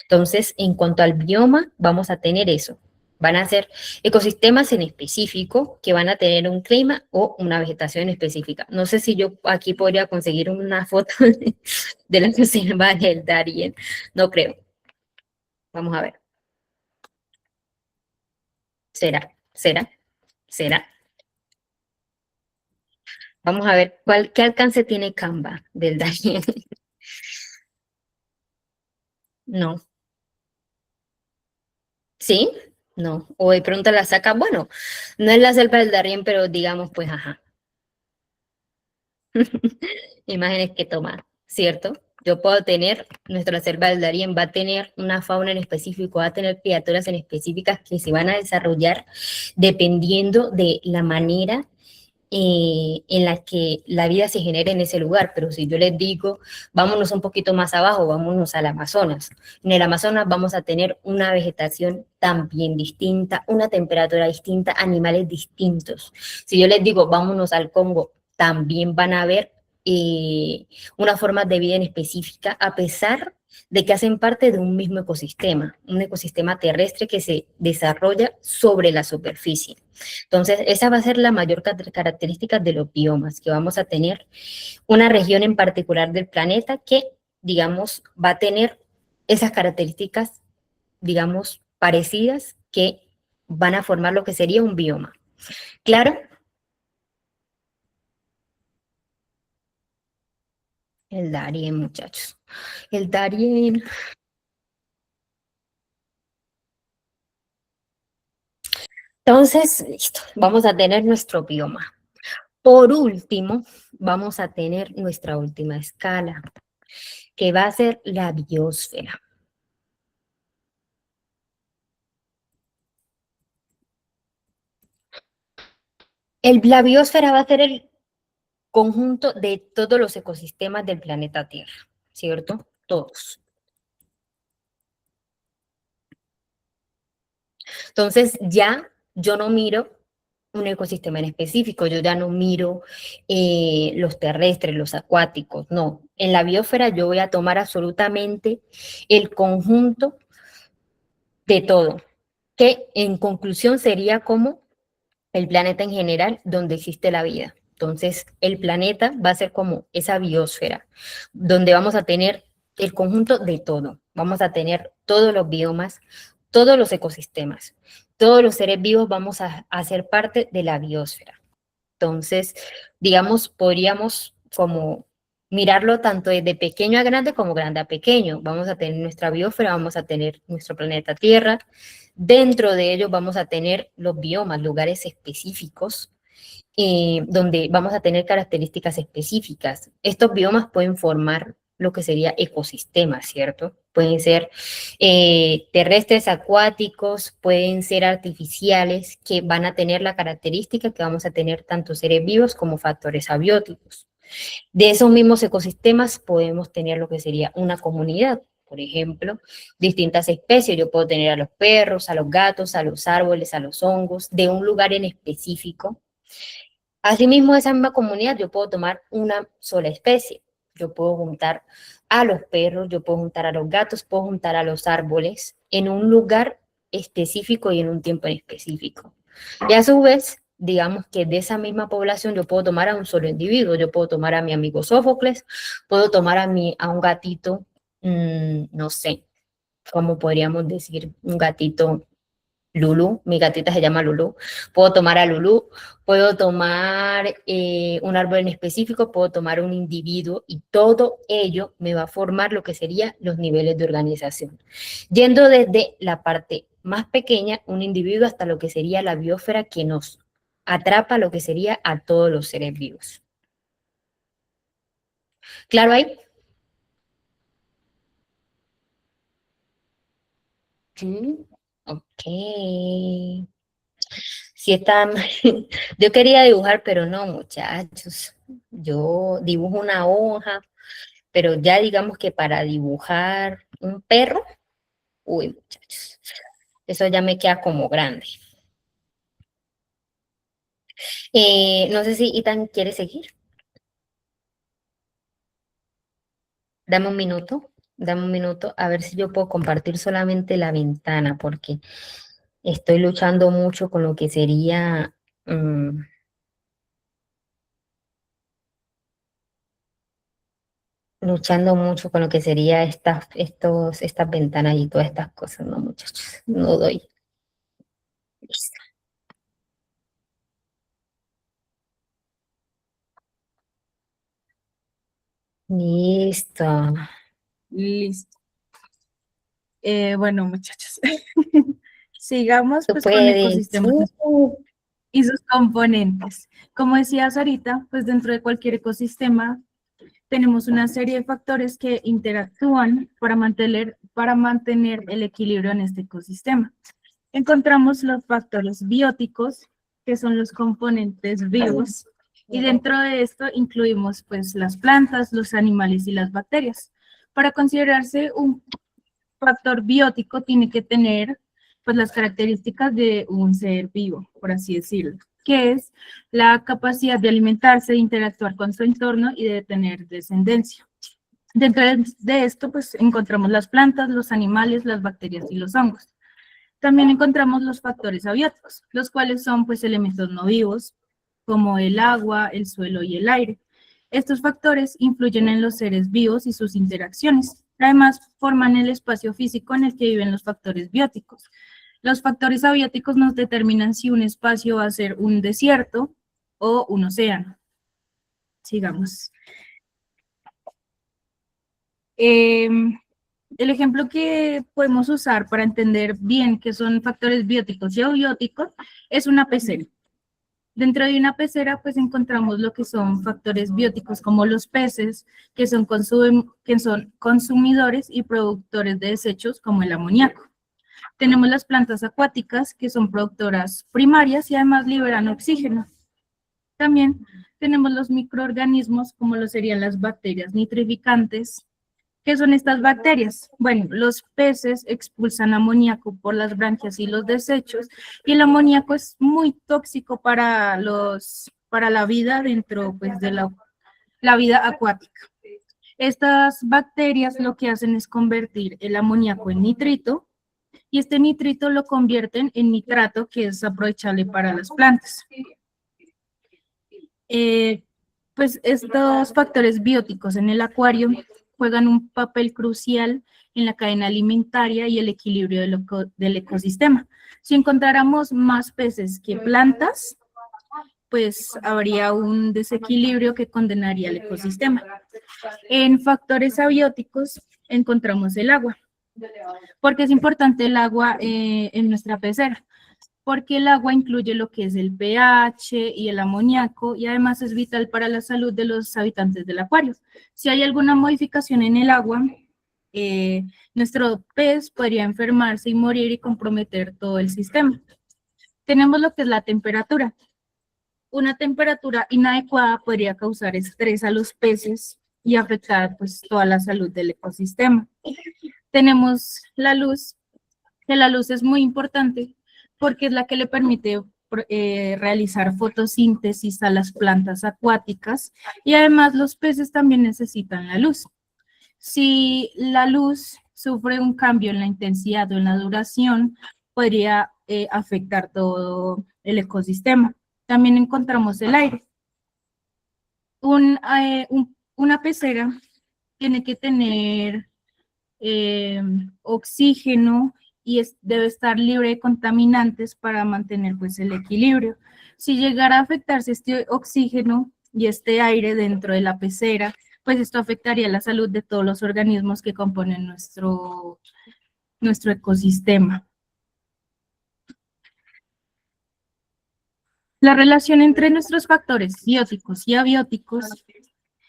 Entonces, en cuanto al bioma, vamos a tener eso. Van a ser ecosistemas en específico que van a tener un clima o una vegetación específica. No sé si yo aquí podría conseguir una foto de la selva del Darién. No creo. Vamos a ver. ¿Será? ¿Será? ¿Será? Vamos a ver qué alcance tiene Canva del Darién. No. ¿Sí? No. O de pronto la saca. Bueno, no es la selva del Darién, pero digamos, pues, ajá. Imágenes que tomar, ¿cierto? Yo puedo tener, nuestra selva del Darién va a tener una fauna en específico, va a tener criaturas en específicas que se van a desarrollar dependiendo de la manera en la que la vida se genera en ese lugar. Pero si yo les digo, vámonos un poquito más abajo, vámonos al Amazonas. En el Amazonas vamos a tener una vegetación también distinta, una temperatura distinta, animales distintos. Si yo les digo, vámonos al Congo, también van a ver una forma de vida en específica, a pesar de que hacen parte de un mismo ecosistema, un ecosistema terrestre que se desarrolla sobre la superficie. Entonces, esa va a ser la mayor característica de los biomas, que vamos a tener una región en particular del planeta que, digamos, va a tener esas características, digamos, parecidas que van a formar lo que sería un bioma. Claro, el Darién, muchachos. El Darién. Entonces, listo, vamos a tener nuestro bioma. Por último, vamos a tener nuestra última escala, que va a ser la biosfera. La biosfera va a ser el conjunto de todos los ecosistemas del planeta Tierra, ¿cierto? Todos. Entonces, ya yo no miro un ecosistema en específico, yo ya no miro los terrestres, los acuáticos, no. En la biosfera yo voy a tomar absolutamente el conjunto de todo, que en conclusión sería como el planeta en general donde existe la vida. Entonces, el planeta va a ser como esa biosfera, donde vamos a tener el conjunto de todo. Vamos a tener todos los biomas, todos los ecosistemas, todos los seres vivos vamos a ser parte de la biosfera. Entonces, digamos, podríamos como mirarlo tanto desde pequeño a grande como grande a pequeño. Vamos a tener nuestra biosfera, vamos a tener nuestro planeta Tierra. Dentro de ellos vamos a tener los biomas, lugares específicos, donde vamos a tener características específicas. Estos biomas pueden formar lo que sería ecosistemas, ¿cierto? Pueden ser terrestres, acuáticos, pueden ser artificiales, que van a tener la característica que vamos a tener tanto seres vivos como factores abióticos. De esos mismos ecosistemas podemos tener lo que sería una comunidad, por ejemplo, distintas especies. Yo puedo tener a los perros, a los gatos, a los árboles, a los hongos, de un lugar en específico. Asimismo, de esa misma comunidad, yo puedo tomar una sola especie. Yo puedo juntar a los perros, yo puedo juntar a los gatos, puedo juntar a los árboles en un lugar específico y en un tiempo en específico. Y a su vez, digamos que de esa misma población yo puedo tomar a un solo individuo. Yo puedo tomar a mi amigo Sófocles, puedo tomar a un gatito, no sé, cómo podríamos decir, un gatito. Lulu, mi gatita se llama Lulu, puedo tomar a Lulu, puedo tomar un árbol en específico, puedo tomar un individuo y todo ello me va a formar lo que serían los niveles de organización. Yendo desde la parte más pequeña, un individuo, hasta lo que sería la biosfera que nos atrapa lo que sería a todos los seres vivos. ¿Claro ahí? Sí. Ok. Si están, yo quería dibujar, pero no, muchachos. Yo dibujo una hoja, pero ya digamos que para dibujar un perro, uy, muchachos, eso ya me queda como grande. No sé si Itan quiere seguir. Dame un minuto, a ver si yo puedo compartir solamente la ventana, porque estoy luchando mucho con lo que sería, mm, luchando mucho con lo que sería estas ventanas y todas estas cosas, no, muchachos, no doy. Listo. Listo. Listo. Bueno, muchachos, sigamos Tú pues con puedes. ecosistemas y sus componentes. Como decías ahorita, pues dentro de cualquier ecosistema tenemos una serie de factores que interactúan para mantener el equilibrio en este ecosistema. Encontramos los factores bióticos, que son los componentes vivos, y dentro de esto incluimos pues las plantas, los animales y las bacterias. Para considerarse un factor biótico tiene que tener pues las características de un ser vivo, por así decirlo, que es la capacidad de alimentarse, de interactuar con su entorno y de tener descendencia. Dentro de esto pues encontramos las plantas, los animales, las bacterias y los hongos. También encontramos los factores abióticos, los cuales son pues elementos no vivos, como el agua, el suelo y el aire. Estos factores influyen en los seres vivos y sus interacciones. Además, forman el espacio físico en el que viven los factores bióticos. Los factores abióticos nos determinan si un espacio va a ser un desierto o un océano. Sigamos. El ejemplo que podemos usar para entender bien qué son factores bióticos y abióticos es una pecera. Dentro de una pecera, pues encontramos lo que son factores bióticos como los peces, que son consumidores y productores de desechos como el amoníaco. Tenemos las plantas acuáticas, que son productoras primarias y además liberan oxígeno. También tenemos los microorganismos, como lo serían las bacterias nitrificantes. ¿Qué son estas bacterias? Bueno, los peces expulsan amoníaco por las branquias y los desechos, y el amoníaco es muy tóxico para la vida dentro pues, de la vida acuática. Estas bacterias lo que hacen es convertir el amoníaco en nitrito, y este nitrito lo convierten en nitrato, que es aprovechable para las plantas. Pues estos factores bióticos en el acuario juegan un papel crucial en la cadena alimentaria y el equilibrio del ecosistema. Si encontráramos más peces que plantas, pues habría un desequilibrio que condenaría al ecosistema. En factores abióticos encontramos el agua. ¿Por qué es importante el agua en nuestra pecera? Porque el agua incluye lo que es el pH y el amoníaco, y además es vital para la salud de los habitantes del acuario. Si hay alguna modificación en el agua, nuestro pez podría enfermarse y morir y comprometer todo el sistema. Tenemos lo que es la temperatura. Una temperatura inadecuada podría causar estrés a los peces y afectar pues toda la salud del ecosistema. Tenemos la luz, que la luz es muy importante porque es la que le permite realizar fotosíntesis a las plantas acuáticas, y además los peces también necesitan la luz. Si la luz sufre un cambio en la intensidad o en la duración, podría afectar todo el ecosistema. También encontramos el aire. Una pecera tiene que tener oxígeno y debe estar libre de contaminantes para mantener pues el equilibrio. Si llegara a afectarse este oxígeno y este aire dentro de la pecera, pues esto afectaría la salud de todos los organismos que componen nuestro ecosistema. La relación entre nuestros factores bióticos y abióticos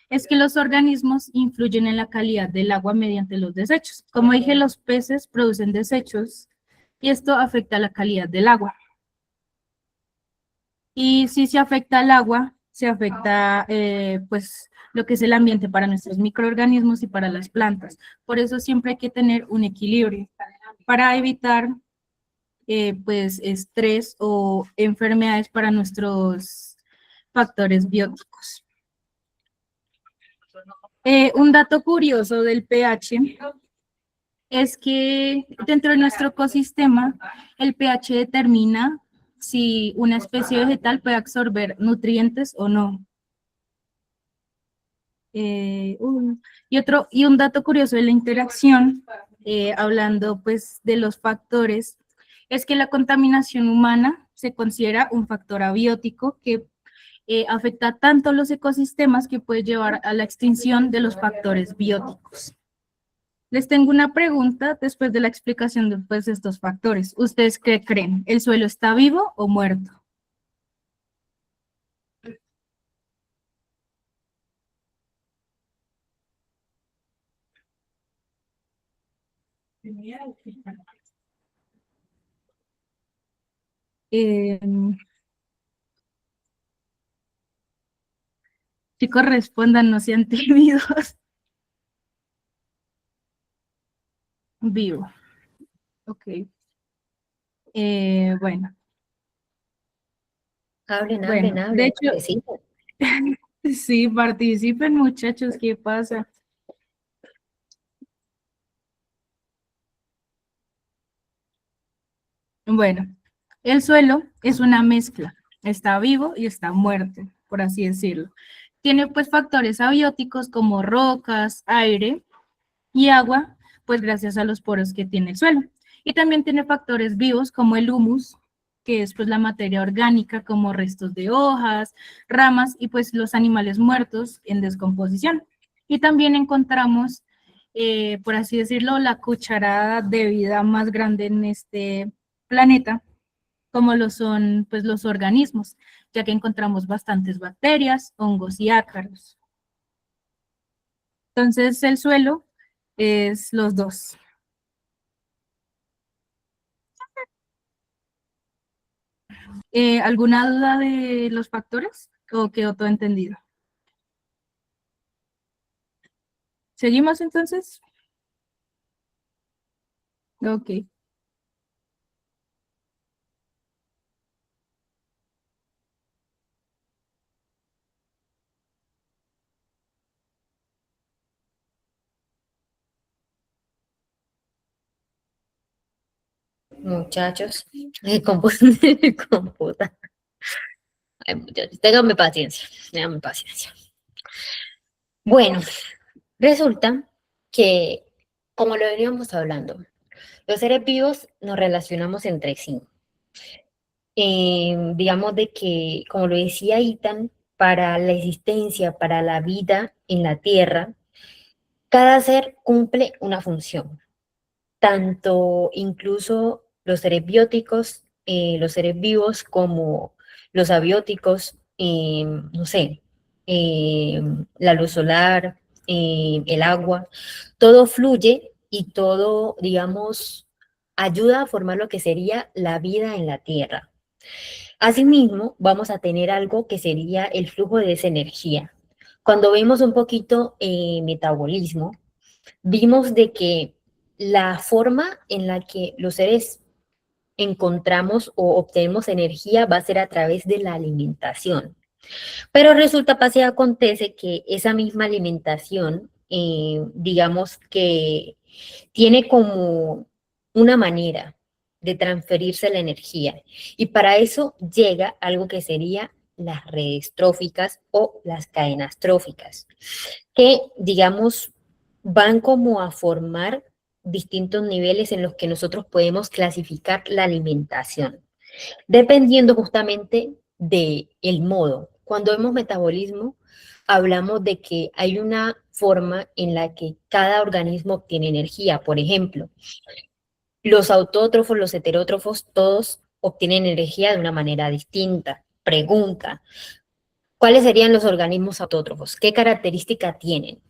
es que los organismos influyen en la calidad del agua mediante los desechos. Como dije, los peces producen desechos y esto afecta la calidad del agua. Y si se afecta el agua, se afecta pues lo que es el ambiente para nuestros microorganismos y para las plantas. Por eso siempre hay que tener un equilibrio para evitar pues estrés o enfermedades para nuestros factores bióticos. Un dato curioso del pH es que dentro de nuestro ecosistema el pH determina si una especie vegetal puede absorber nutrientes o no. Y un dato curioso de la interacción, hablando pues de los factores, es que la contaminación humana se considera un factor abiótico que afecta tanto los ecosistemas que puede llevar a la extinción de los factores bióticos. Les tengo una pregunta después de la explicación de pues, estos factores. ¿Ustedes qué creen? ¿El suelo está vivo o muerto? Chicos, respondan, no sean tímidos. Vivo. Ok. Bueno. Hablen, Bueno, hablen, de hablen, hecho, participen. sí, participen muchachos, ¿qué pasa? Bueno, el suelo es una mezcla, está vivo y está muerto, por así decirlo. Tiene pues factores abióticos como rocas, aire y agua, pues gracias a los poros que tiene el suelo. Y también tiene factores vivos como el humus, que es pues la materia orgánica como restos de hojas, ramas y pues los animales muertos en descomposición. Y también encontramos, por así decirlo, la cucharada de vida más grande en este planeta, como lo son pues los organismos, ya que encontramos bastantes bacterias, hongos y ácaros. Entonces el suelo es los dos. ¿Alguna duda de los factores o quedó todo entendido? ¿Seguimos entonces? Ok. Muchachos, computa. Ay, muchachos, ténganme paciencia. Bueno, resulta que, como lo veníamos hablando, los seres vivos nos relacionamos entre sí. Digamos de que, como lo decía Ethan, para la existencia, para la vida en la Tierra, cada ser cumple una función. Tanto incluso los seres bióticos, los seres vivos como los abióticos, no sé, la luz solar, el agua, todo fluye y todo, digamos, ayuda a formar lo que sería la vida en la Tierra. Asimismo, vamos a tener algo que sería el flujo de esa energía. Cuando vemos un poquito metabolismo, vimos de que la forma en la que los seres encontramos o obtenemos energía va a ser a través de la alimentación. Pero resulta, pasa y acontece que esa misma alimentación, digamos que tiene como una manera de transferirse la energía. Y para eso llega algo que sería las redes tróficas o las cadenas tróficas, que digamos van como a formar distintos niveles en los que nosotros podemos clasificar la alimentación, dependiendo justamente del modo. Cuando vemos metabolismo, hablamos de que hay una forma en la que cada organismo obtiene energía. Por ejemplo, los autótrofos, los heterótrofos, todos obtienen energía de una manera distinta. Pregunta, ¿cuáles serían los organismos autótrofos? ¿Qué característica tienen?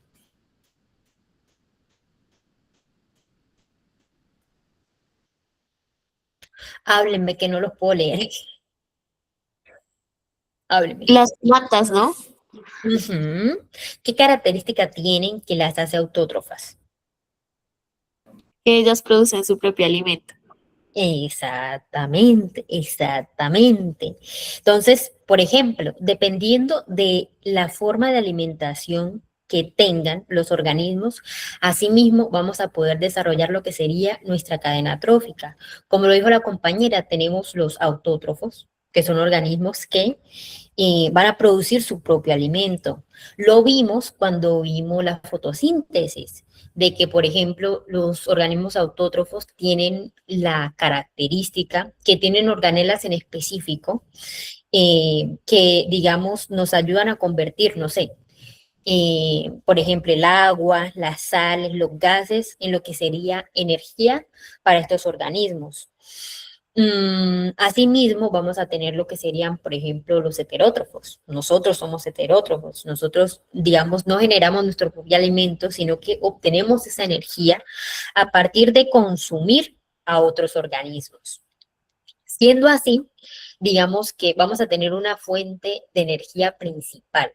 Háblenme que no los puedo leer. Háblenme. Las plantas, ¿no? Ujú. ¿Qué característica tienen que las hace autótrofas? Que ellas producen su propio alimento. Exactamente, exactamente. Entonces, por ejemplo, dependiendo de la forma de alimentación que tengan los organismos, asimismo vamos a poder desarrollar lo que sería nuestra cadena trófica. Como lo dijo la compañera, tenemos los autótrofos, que son organismos que van a producir su propio alimento. Lo vimos cuando vimos la fotosíntesis, de que, por ejemplo, los organismos autótrofos tienen la característica que tienen organelas en específico que, digamos, nos ayudan a convertir, no sé, por ejemplo, el agua, las sales, los gases, en lo que sería energía para estos organismos. Asimismo, vamos a tener lo que serían, por ejemplo, los heterótrofos. Nosotros somos heterótrofos. Nosotros, digamos, no generamos nuestro propio alimento, sino que obtenemos esa energía a partir de consumir a otros organismos. Siendo así, digamos que vamos a tener una fuente de energía principal.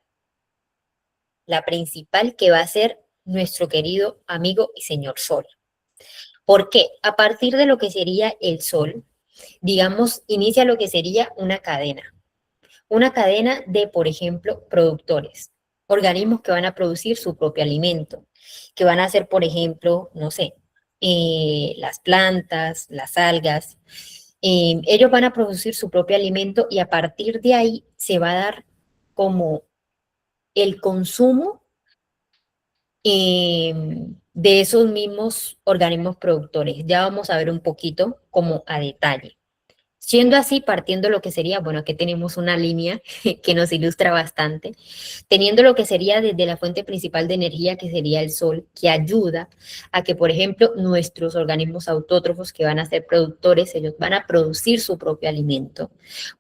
La principal que va a ser nuestro querido amigo y señor Sol. ¿Por qué? A partir de lo que sería el Sol, digamos, inicia lo que sería una cadena. Una cadena de, por ejemplo, productores, organismos que van a producir su propio alimento, que van a ser, por ejemplo, no sé, las plantas, las algas. Ellos van a producir su propio alimento y a partir de ahí se va a dar como el consumo de esos mismos organismos productores. Ya vamos a ver un poquito como a detalle. Siendo así, partiendo lo que sería, bueno, aquí tenemos una línea que nos ilustra bastante, teniendo lo que sería desde la fuente principal de energía, que sería el sol, que ayuda a que, por ejemplo, nuestros organismos autótrofos, que van a ser productores, ellos van a producir su propio alimento,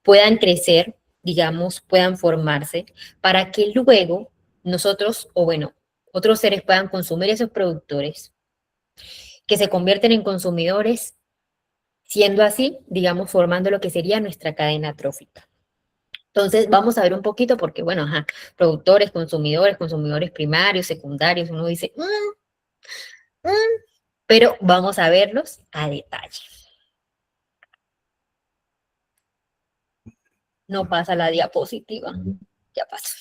puedan crecer, digamos, puedan formarse, para que luego nosotros, o bueno, otros seres puedan consumir esos productores, que se convierten en consumidores, siendo así, digamos, formando lo que sería nuestra cadena trófica. Entonces, vamos a ver un poquito porque, bueno, ajá, productores, consumidores primarios, secundarios, uno dice, pero vamos a verlos a detalle. No pasa la diapositiva, ya pasó.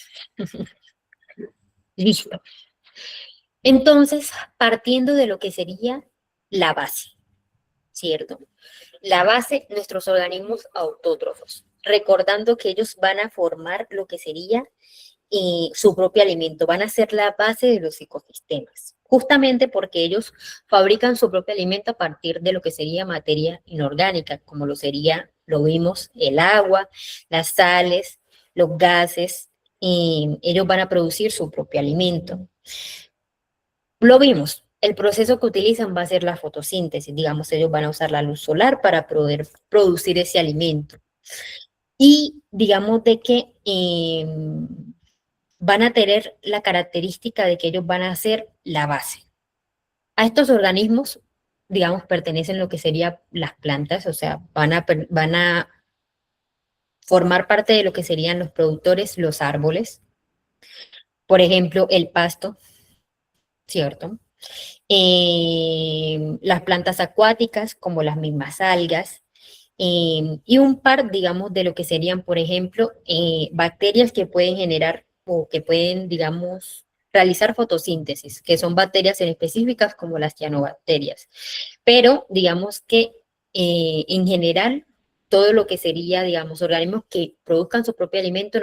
Listo. Entonces, partiendo de lo que sería la base, ¿cierto? La base, nuestros organismos autótrofos, recordando que ellos van a formar lo que sería su propio alimento, van a ser la base de los ecosistemas, justamente porque ellos fabrican su propio alimento a partir de lo que sería materia inorgánica, como lo sería, lo vimos, el agua, las sales, los gases, y ellos van a producir su propio alimento. Lo vimos, el proceso que utilizan va a ser la fotosíntesis, digamos, ellos van a usar la luz solar para poder producir ese alimento. Y digamos de que van a tener la característica de que ellos van a ser la base. A estos organismos, digamos, pertenecen lo que serían las plantas, o sea, van a formar parte de lo que serían los productores, los árboles, por ejemplo, el pasto, ¿cierto? Las plantas acuáticas, como las mismas algas, y un par, digamos, de lo que serían, por ejemplo, bacterias que pueden generar o que pueden, digamos, realizar fotosíntesis, que son bacterias en específicas como las cianobacterias. Pero, digamos que en general, todo lo que sería, digamos, organismos que produzcan su propio alimento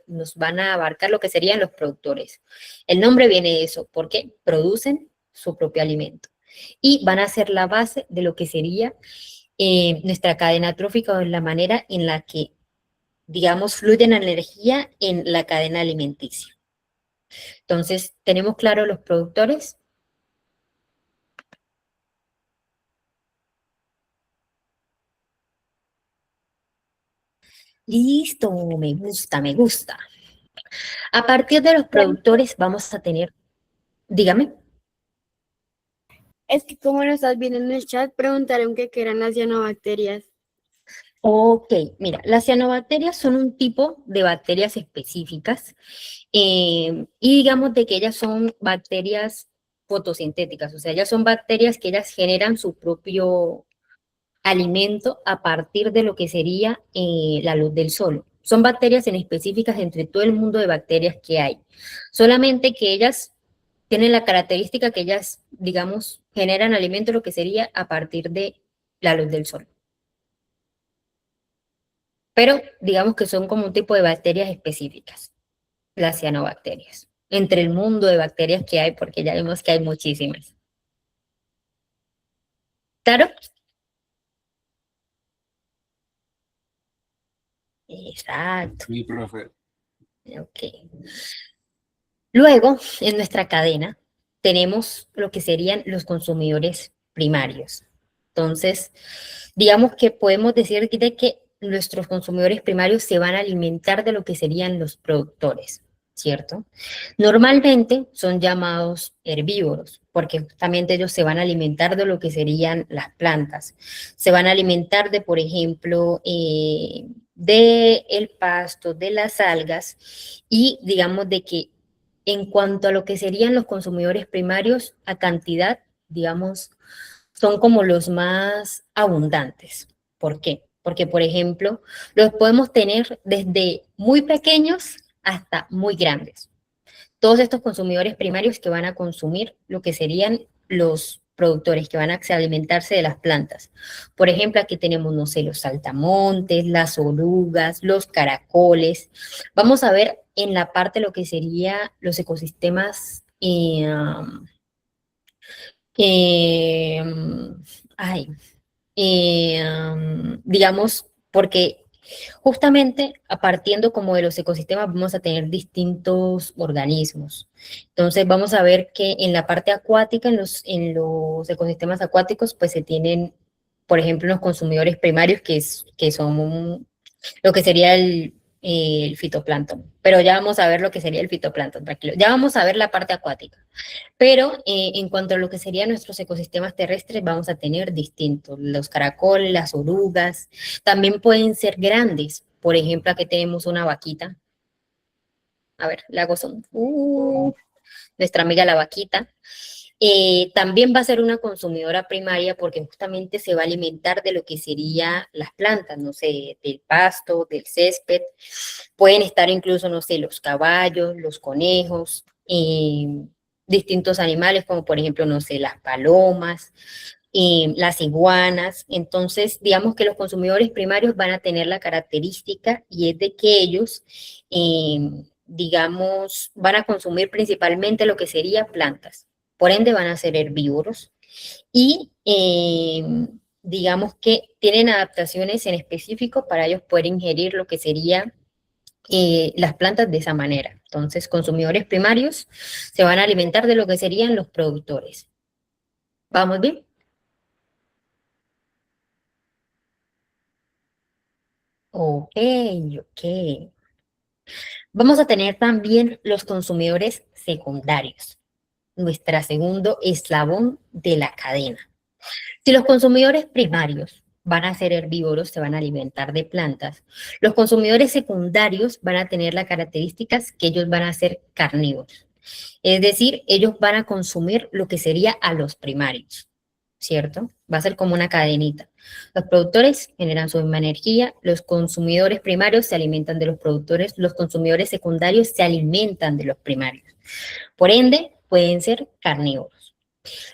nos van a abarcar lo que serían los productores. El nombre viene de eso, porque producen su propio alimento. y van a ser la base de lo que sería nuestra cadena trófica, o en la manera en la que, digamos, fluye la energía en la cadena alimenticia. Entonces, ¿tenemos claro los productores? Listo, me gusta, me gusta. A partir de los productores vamos a tener, dígame. Es que como lo estás viendo en el chat, preguntaron que qué eran las cianobacterias. Ok, mira, las cianobacterias son un tipo de bacterias específicas y digamos de que ellas son bacterias fotosintéticas, o sea, ellas son bacterias que ellas generan su propio alimento a partir de lo que sería la luz del sol. Son bacterias en específicas entre todo el mundo de bacterias que hay, solamente que ellas tienen la característica que ellas, digamos, generan alimento lo que sería a partir de la luz del sol. Pero digamos que son como un tipo de bacterias específicas, las cianobacterias, entre el mundo de bacterias que hay, porque ya vemos que hay muchísimas. ¿Claro? Exacto. Sí, profe. Ok. Luego, en nuestra cadena, tenemos lo que serían los consumidores primarios. Entonces, digamos que podemos decir de que nuestros consumidores primarios se van a alimentar de lo que serían los productores, ¿cierto? Normalmente son llamados herbívoros, porque justamente ellos se van a alimentar de lo que serían las plantas. Se van a alimentar de, por ejemplo, de el pasto, de las algas, y digamos de que en cuanto a lo que serían los consumidores primarios, a cantidad, digamos, son como los más abundantes. ¿Por qué? Porque, por ejemplo, los podemos tener desde muy pequeños hasta muy grandes. Todos estos consumidores primarios que van a consumir lo que serían los productores que van a alimentarse de las plantas. Por ejemplo, aquí tenemos, no sé, los saltamontes, las orugas, los caracoles. Vamos a ver en la parte lo que sería los ecosistemas, eh, ay, digamos, porque justamente a partiendo como de los ecosistemas vamos a tener distintos organismos. Entonces vamos a ver que en la parte acuática, en los ecosistemas acuáticos, pues se tienen, por ejemplo, los consumidores primarios, que son lo que sería el fitoplancton. Pero ya vamos a ver lo que sería el fitoplancton, tranquilo. Ya vamos a ver la parte acuática. Pero en cuanto a lo que serían nuestros ecosistemas terrestres, vamos a tener distintos. Los caracoles, las orugas, también pueden ser grandes. Por ejemplo, aquí tenemos una vaquita. A ver, le hago son. Nuestra amiga la vaquita. También va a ser una consumidora primaria porque justamente se va a alimentar de lo que sería las plantas, no sé, del pasto, del césped. Pueden estar incluso, no sé, los caballos, los conejos, distintos animales como por ejemplo, no sé, las palomas, las iguanas. Entonces, digamos que los consumidores primarios van a tener la característica y es de que ellos, digamos, van a consumir principalmente lo que sería plantas. Por ende, van a ser herbívoros y digamos que tienen adaptaciones en específico para ellos poder ingerir lo que sería las plantas de esa manera. Entonces, consumidores primarios se van a alimentar de lo que serían los productores. ¿Vamos bien? Ok, ok. Vamos a tener también los consumidores secundarios, nuestro segundo eslabón de la cadena. Si los consumidores primarios van a ser herbívoros, se van a alimentar de plantas, los consumidores secundarios van a tener las características que ellos van a ser carnívoros. Es decir, ellos van a consumir lo que sería a los primarios, ¿cierto? Va a ser como una cadenita. Los productores generan su misma energía, los consumidores primarios se alimentan de los productores, los consumidores secundarios se alimentan de los primarios. Por ende, pueden ser carnívoros.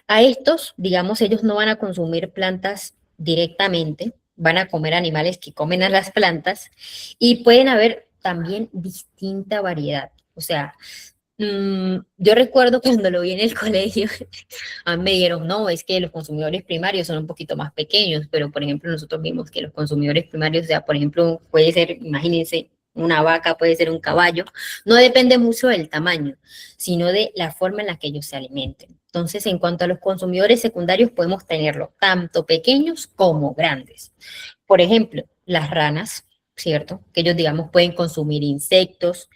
A estos, digamos, ellos no van a consumir plantas directamente, van a comer animales que comen a las plantas y pueden haber también distinta variedad. O sea, Yo recuerdo cuando lo vi en el colegio, a mí me dijeron, no, es que los consumidores primarios son un poquito más pequeños, pero por ejemplo nosotros vimos que los consumidores primarios, o sea, por ejemplo, puede ser, imagínense, una vaca, puede ser un caballo, no depende mucho del tamaño, sino de la forma en la que ellos se alimenten. Entonces, en cuanto a los consumidores secundarios, podemos tenerlos tanto pequeños como grandes. Por ejemplo, las ranas, ¿cierto? Que ellos, digamos, pueden consumir insectos,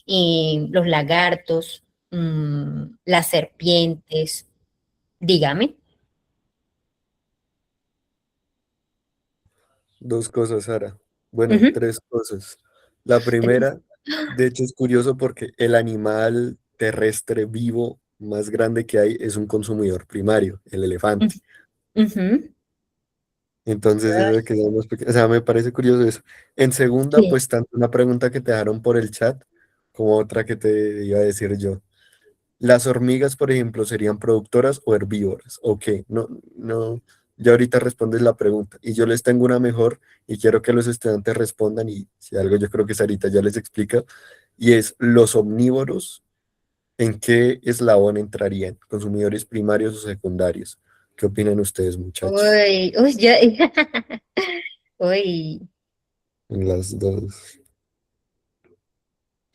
y los lagartos, las serpientes, dígame. Dos cosas, Sara. Bueno, Ujú. tres cosas. La primera, de hecho, es curioso porque el animal terrestre vivo más grande que hay es un consumidor primario, el elefante. Ujú. Entonces, eso de que seamos pequeños, o sea, me parece curioso eso. En segunda, Sí. pues tanto una pregunta que te dejaron por el chat como otra que te iba a decir yo. ¿Las hormigas, por ejemplo, serían productoras o herbívoras? ¿O qué? No, no, ya ahorita respondes la pregunta. Y yo les tengo una mejor y quiero que los estudiantes respondan y si algo yo creo que Sarita ya les explica. Y es, ¿los omnívoros en qué eslabón entrarían? ¿Consumidores primarios o secundarios? ¿Qué opinan ustedes, muchachos? Uy, uy, ya. Uy, Las dos.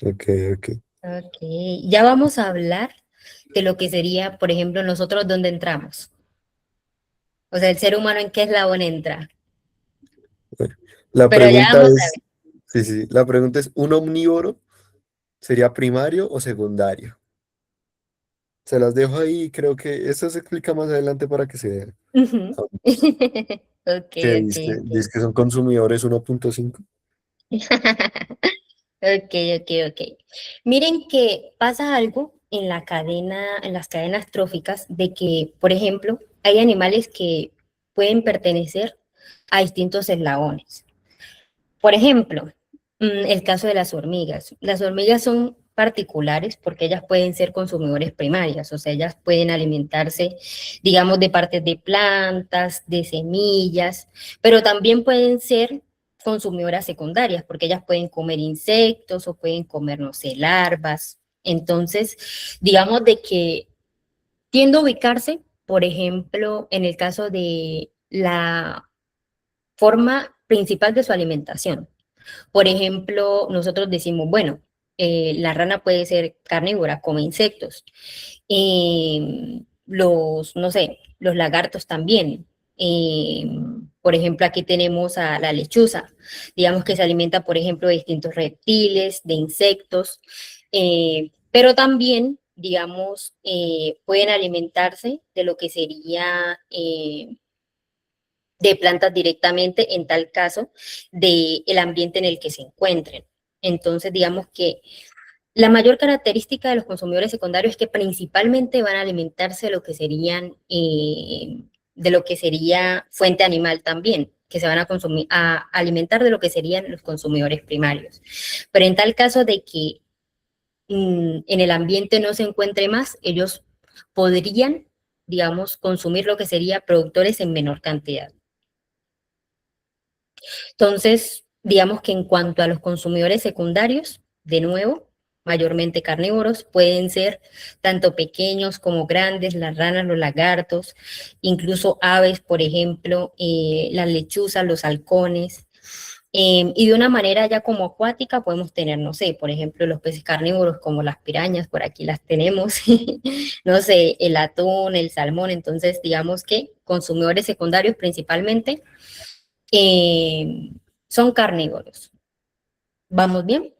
Ok, ok. ok. Ya vamos a hablar de lo que sería, por ejemplo, nosotros dónde entramos. O sea, el ser humano en qué eslabón entra. Bueno, la Pero ya pregunta vamos a es, sí, sí, la pregunta es, ¿un omnívoro sería primario o secundario? Se las dejo ahí, creo que eso se explica más adelante para que se vean. ver. Ujú. Ok, ¿Qué ok, viste? ok. Dice que son consumidores 1.5. Ok, ok, ok. Miren que pasa algo en la cadena, en las cadenas tróficas, de que, por ejemplo, hay animales que pueden pertenecer a distintos eslabones. Por ejemplo, el caso de las hormigas. Las hormigas son particulares porque ellas pueden ser consumidores primarias, o sea, ellas pueden alimentarse, digamos, de partes de plantas, de semillas, pero también pueden ser consumidoras secundarias porque ellas pueden comer insectos o pueden comer, no sé, larvas. Entonces, digamos de que tiende a ubicarse, por ejemplo, en el caso de la forma principal de su alimentación. Por ejemplo, nosotros decimos, bueno, la rana puede ser carnívora, come insectos. No sé, los lagartos también. Eh, por ejemplo, aquí tenemos a la lechuza, digamos que se alimenta, por ejemplo, de distintos reptiles, de insectos, pero también, digamos, pueden alimentarse de lo que sería de plantas directamente en tal caso del ambiente en el que se encuentren. Entonces, digamos que la mayor característica de los consumidores secundarios es que principalmente van a alimentarse de lo que sería fuente animal también, que se van a consumir, a alimentar de lo que serían los consumidores primarios. Pero en tal caso de que en el ambiente no se encuentre más, ellos podrían, digamos, consumir lo que sería productores en menor cantidad. Entonces, digamos que en cuanto a los consumidores secundarios, de nuevo, mayormente carnívoros, pueden ser tanto pequeños como grandes, las ranas, los lagartos, incluso aves, por ejemplo, las lechuzas, los halcones. Y de una manera ya como acuática podemos tener, no sé, por ejemplo, los peces carnívoros como las pirañas, por aquí las tenemos, no sé, el atún, el salmón. Entonces, digamos que consumidores secundarios principalmente eh, son carnívoros. ¿Vamos bien?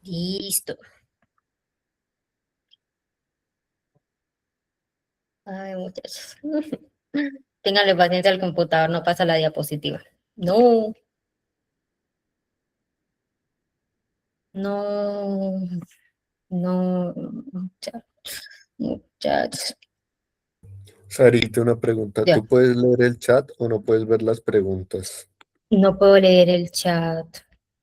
Listo. Ay, muchachos. Ténganle paciencia al computador, no pasa la diapositiva. No, no, no, muchachos, muchachos. Sarita, una pregunta. Ya, ¿Tú puedes leer el chat o no puedes ver las preguntas? no puedo leer el chat.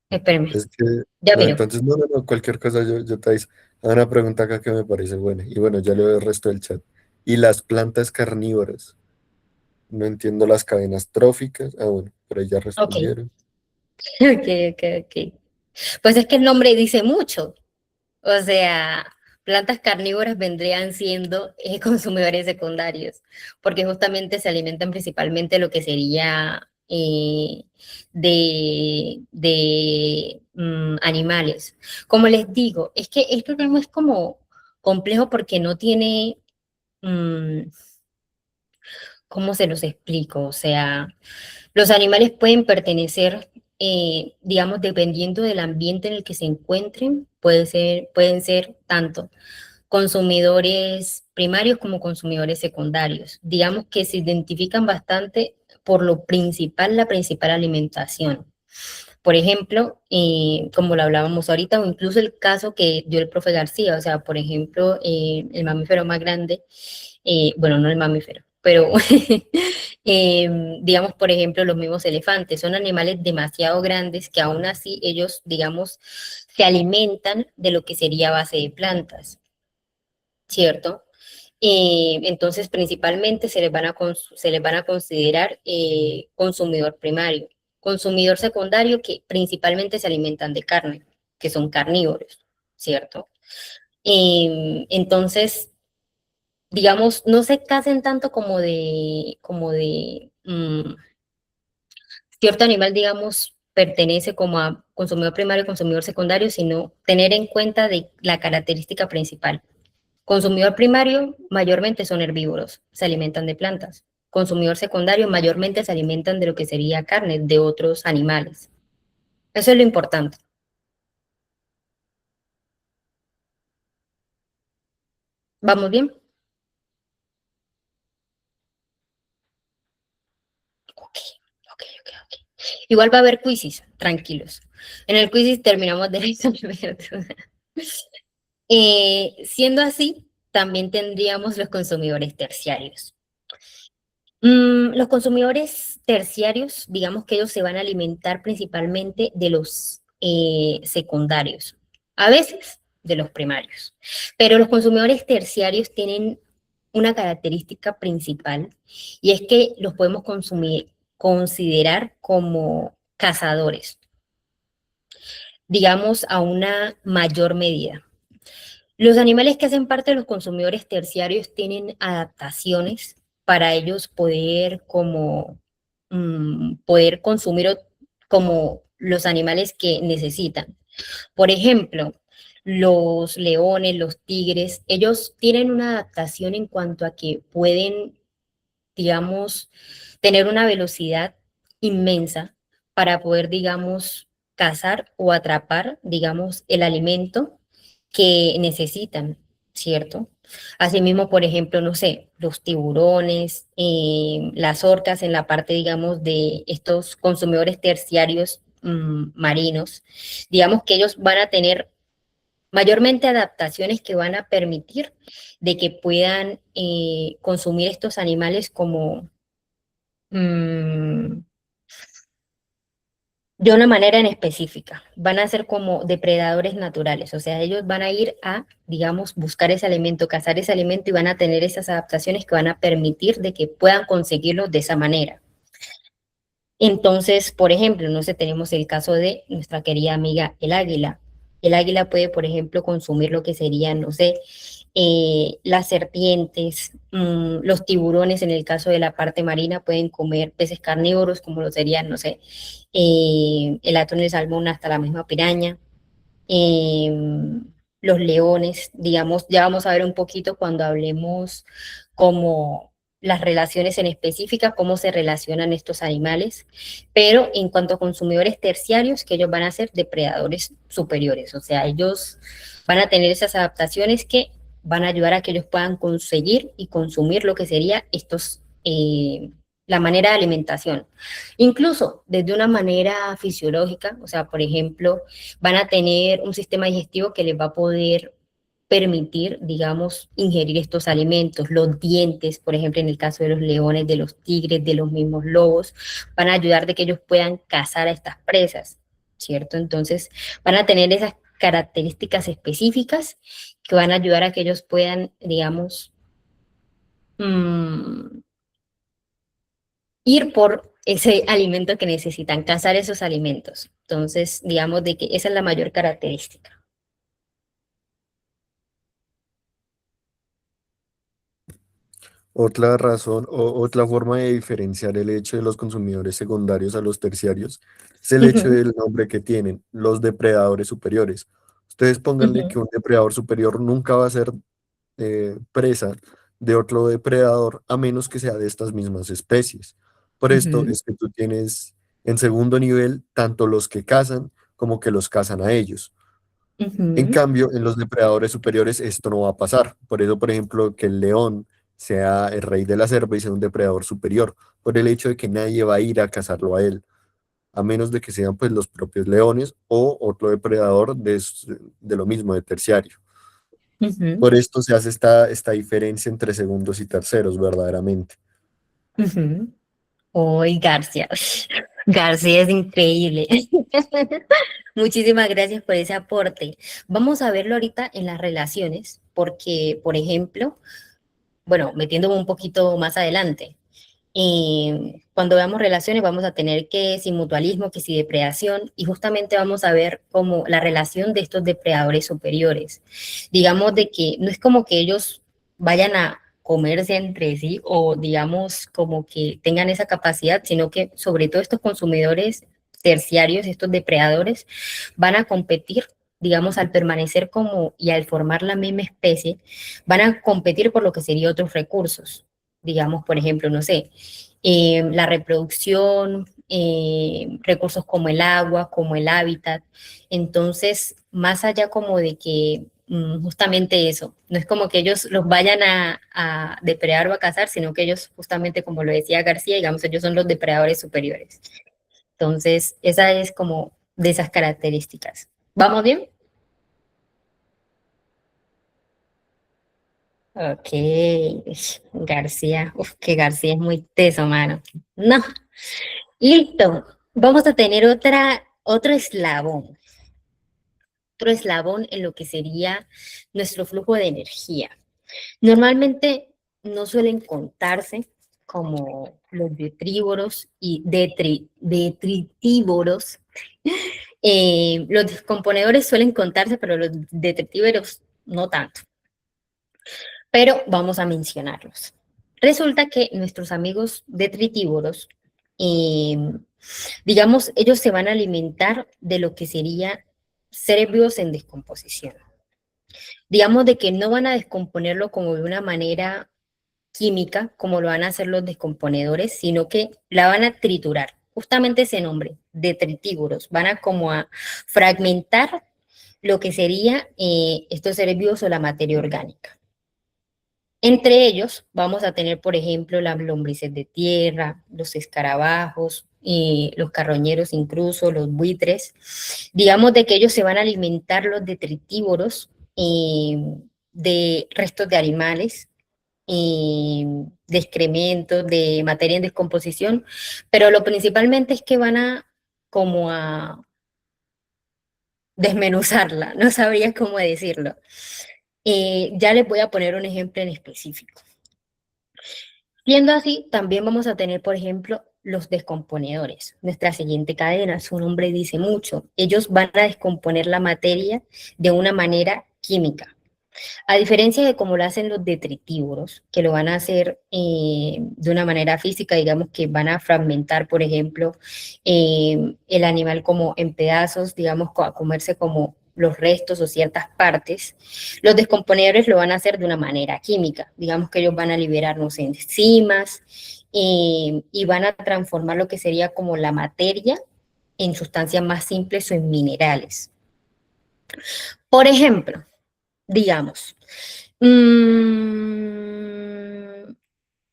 Espérenme, Es que, ya no, miro. entonces, no, cualquier cosa yo te hice. Hay una pregunta acá que me parece buena. Y bueno, ya leo el resto del chat. Y las plantas carnívoras. No entiendo las cadenas tróficas. Ah, bueno, por ahí ya Ok, respondieron. ok, ok, ok. Pues es que el nombre dice mucho. O sea, plantas carnívoras vendrían siendo consumidores secundarios, porque justamente se alimentan principalmente lo que sería de animales. Como les digo, es que este tema es como complejo porque no tiene, mm, ¿cómo se los explico? O sea, los animales pueden pertenecer, digamos, dependiendo del ambiente en el que se encuentren, pueden ser tanto consumidores primarios como consumidores secundarios. Digamos que se identifican bastante por lo principal, la principal alimentación. Por ejemplo, como lo hablábamos ahorita, o incluso el caso que dio el profe García, o sea, por ejemplo, el mamífero más grande, bueno, no el mamífero, pero digamos, por ejemplo, los mismos elefantes, son animales demasiado grandes que aún así ellos, digamos, se alimentan de lo que sería base de plantas, ¿cierto? Entonces, principalmente se les van a considerar consumidor primario. Consumidor secundario que principalmente se alimentan de carne, que son carnívoros, ¿cierto? Entonces, digamos, no se casen tanto como de cierto animal, digamos, pertenece como a consumidor primario, consumidor secundario, sino tener en cuenta de la característica principal. Consumidor primario mayormente son herbívoros, se alimentan de plantas. Consumidor secundario mayormente se alimentan de lo que sería carne de otros animales. Eso es lo importante. ¿Vamos bien? Ok, ok, ok, ok. Igual va a haber quizzes, tranquilos. En el quizzes terminamos de resolver. Siendo así, también tendríamos los consumidores terciarios. Los consumidores terciarios, digamos que ellos se van a alimentar principalmente de los secundarios, a veces de los primarios, pero los consumidores terciarios tienen una característica principal y es que los podemos considerar como cazadores, digamos a una mayor medida. Los animales que hacen parte de los consumidores terciarios tienen adaptaciones para ellos poder como poder consumir como los animales que necesitan. Por ejemplo, los leones, los tigres, ellos tienen una adaptación en cuanto a que pueden, digamos, tener una velocidad inmensa para poder, digamos, cazar o atrapar, digamos, el alimento que necesitan, ¿cierto? Asimismo, por ejemplo, no sé, los tiburones, las orcas en la parte, digamos, de estos consumidores terciarios marinos, digamos que ellos van a tener mayormente adaptaciones que van a permitir de que puedan consumir estos animales como mm, de una manera en específica. Van a ser como depredadores naturales, o sea, ellos van a ir a, digamos, buscar ese alimento, cazar ese alimento y van a tener esas adaptaciones que van a permitir de que puedan conseguirlo de esa manera. Entonces, por ejemplo, no sé, tenemos el caso de nuestra querida amiga el águila. El águila puede, por ejemplo, consumir lo que serían, no sé, las serpientes, los tiburones, en el caso de la parte marina, pueden comer peces carnívoros, como lo serían, no sé, el atún, el salmón, hasta la misma piraña, los leones, digamos, ya vamos a ver un poquito cuando hablemos como las relaciones en específica, cómo se relacionan estos animales, pero en cuanto a consumidores terciarios, que ellos van a ser depredadores superiores, o sea, ellos van a tener esas adaptaciones que van a ayudar a que ellos puedan conseguir y consumir lo que sería la manera de alimentación. Incluso desde una manera fisiológica, o sea, por ejemplo, van a tener un sistema digestivo que les va a poder permitir, digamos, ingerir estos alimentos. Los dientes, por ejemplo, en el caso de los leones, de los tigres, de los mismos lobos, van a ayudar de que ellos puedan cazar a estas presas, ¿cierto? Entonces, van a tener esas características específicas que van a ayudar a que ellos puedan, digamos, mm, ir por ese alimento que necesitan, cazar esos alimentos. Entonces, digamos de que esa es la mayor característica. Otra razón o otra forma de diferenciar el hecho de los consumidores secundarios a los terciarios es el hecho Ujú, del nombre que tienen, los depredadores superiores. Ustedes pónganle que ujú, un depredador superior nunca va a ser presa de otro depredador a menos que sea de estas mismas especies. Por esto ujú, es que tú tienes en segundo nivel tanto los que cazan como que los cazan a ellos. En ujú, cambio, en los depredadores superiores esto no va a pasar. Por eso, por ejemplo, que el león sea el rey de la selva y sea un depredador superior, por el hecho de que nadie va a ir a cazarlo a él, a menos de que sean pues los propios leones o otro depredador de lo mismo, de terciario. ujú, Por esto se hace esta diferencia entre segundos y terceros, verdaderamente. ujú. Uy, García. García es increíble. Muchísimas gracias por ese aporte. Vamos a verlo ahorita en las relaciones, porque, por ejemplo, bueno, metiéndome un poquito más adelante, cuando veamos relaciones vamos a tener que si mutualismo, que si depredación, y justamente vamos a ver como la relación de estos depredadores superiores. Digamos de que no es como que ellos vayan a comerse entre sí o digamos como que tengan esa capacidad, sino que sobre todo estos consumidores terciarios, estos depredadores, van a competir, digamos, al permanecer como y al formar la misma especie, van a competir por lo que serían otros recursos. Digamos, por ejemplo, no sé, la reproducción, recursos como el agua, como el hábitat. Entonces, más allá como de que justamente eso, no es como que ellos los vayan a depredar o a cazar, sino que ellos justamente, como lo decía García, digamos, ellos son los depredadores superiores. Entonces, esa es como de esas características. ¿Vamos bien? Ok, García, uf, que García es muy teso, mano. No, listo. Vamos a tener otro eslabón en lo que sería nuestro flujo de energía. Normalmente no suelen contarse como los detrívoros y detritívoros. Los descomponedores suelen contarse, pero los detritívoros no tanto. Pero vamos a mencionarlos. Resulta que nuestros amigos detritívoros, eh, digamos, ellos se van a alimentar de lo que sería seres vivos en descomposición. Digamos de que no van a descomponerlo como de una manera química, como lo van a hacer los descomponedores, sino que la van a triturar. Justamente ese nombre, detritívoros, van a como a fragmentar lo que sería estos seres vivos o la materia orgánica. Entre ellos vamos a tener, por ejemplo, las lombrices de tierra, los escarabajos, los carroñeros incluso, los buitres. Digamos de que ellos se van a alimentar los detritívoros de restos de animales, de excrementos, de materia en descomposición, pero lo principalmente es que van a como a desmenuzarla, no sabría cómo decirlo. Ya les voy a poner un ejemplo en específico. Siendo así, también vamos a tener, por ejemplo, los descomponedores. Nuestra siguiente cadena, su nombre dice mucho. Ellos van a descomponer la materia de una manera química. A diferencia de cómo lo hacen los detritívoros, que lo van a hacer de una manera física, digamos que van a fragmentar, por ejemplo, el animal como en pedazos, digamos, a comerse como los restos o ciertas partes, los descomponedores lo van a hacer de una manera química. Digamos que ellos van a liberarnos enzimas y van a transformar lo que sería como la materia en sustancias más simples o en minerales. Por ejemplo, digamos, Mm,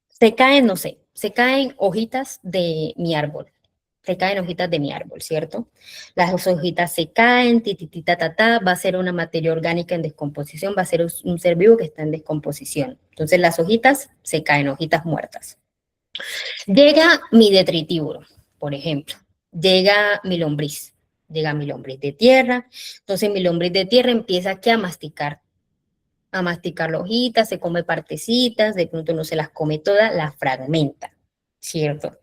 se caen, no sé, se caen hojitas de mi árbol. Se caen hojitas de mi árbol, ¿cierto? Las hojitas se caen, tititita, ta, ta, va a ser una materia orgánica en descomposición, va a ser un ser vivo que está en descomposición. Entonces las hojitas se caen, hojitas muertas. Llega mi detritívoro, por ejemplo. Llega mi lombriz de tierra. Entonces mi lombriz de tierra empieza aquí a masticar a masticar la hojita, se come partecitas, de pronto no se las come todas, las fragmenta, ¿cierto?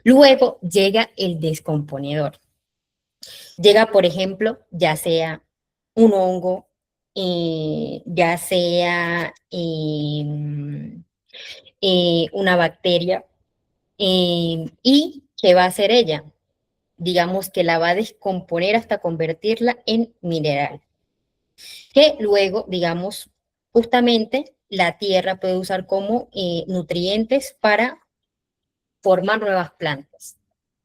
Luego llega el descomponedor. Llega, por ejemplo, ya sea un hongo, ya sea una bacteria, y ¿qué va a hacer ella? Digamos que la va a descomponer hasta convertirla en mineral, que luego, digamos, justamente la tierra puede usar como nutrientes para formar nuevas plantas.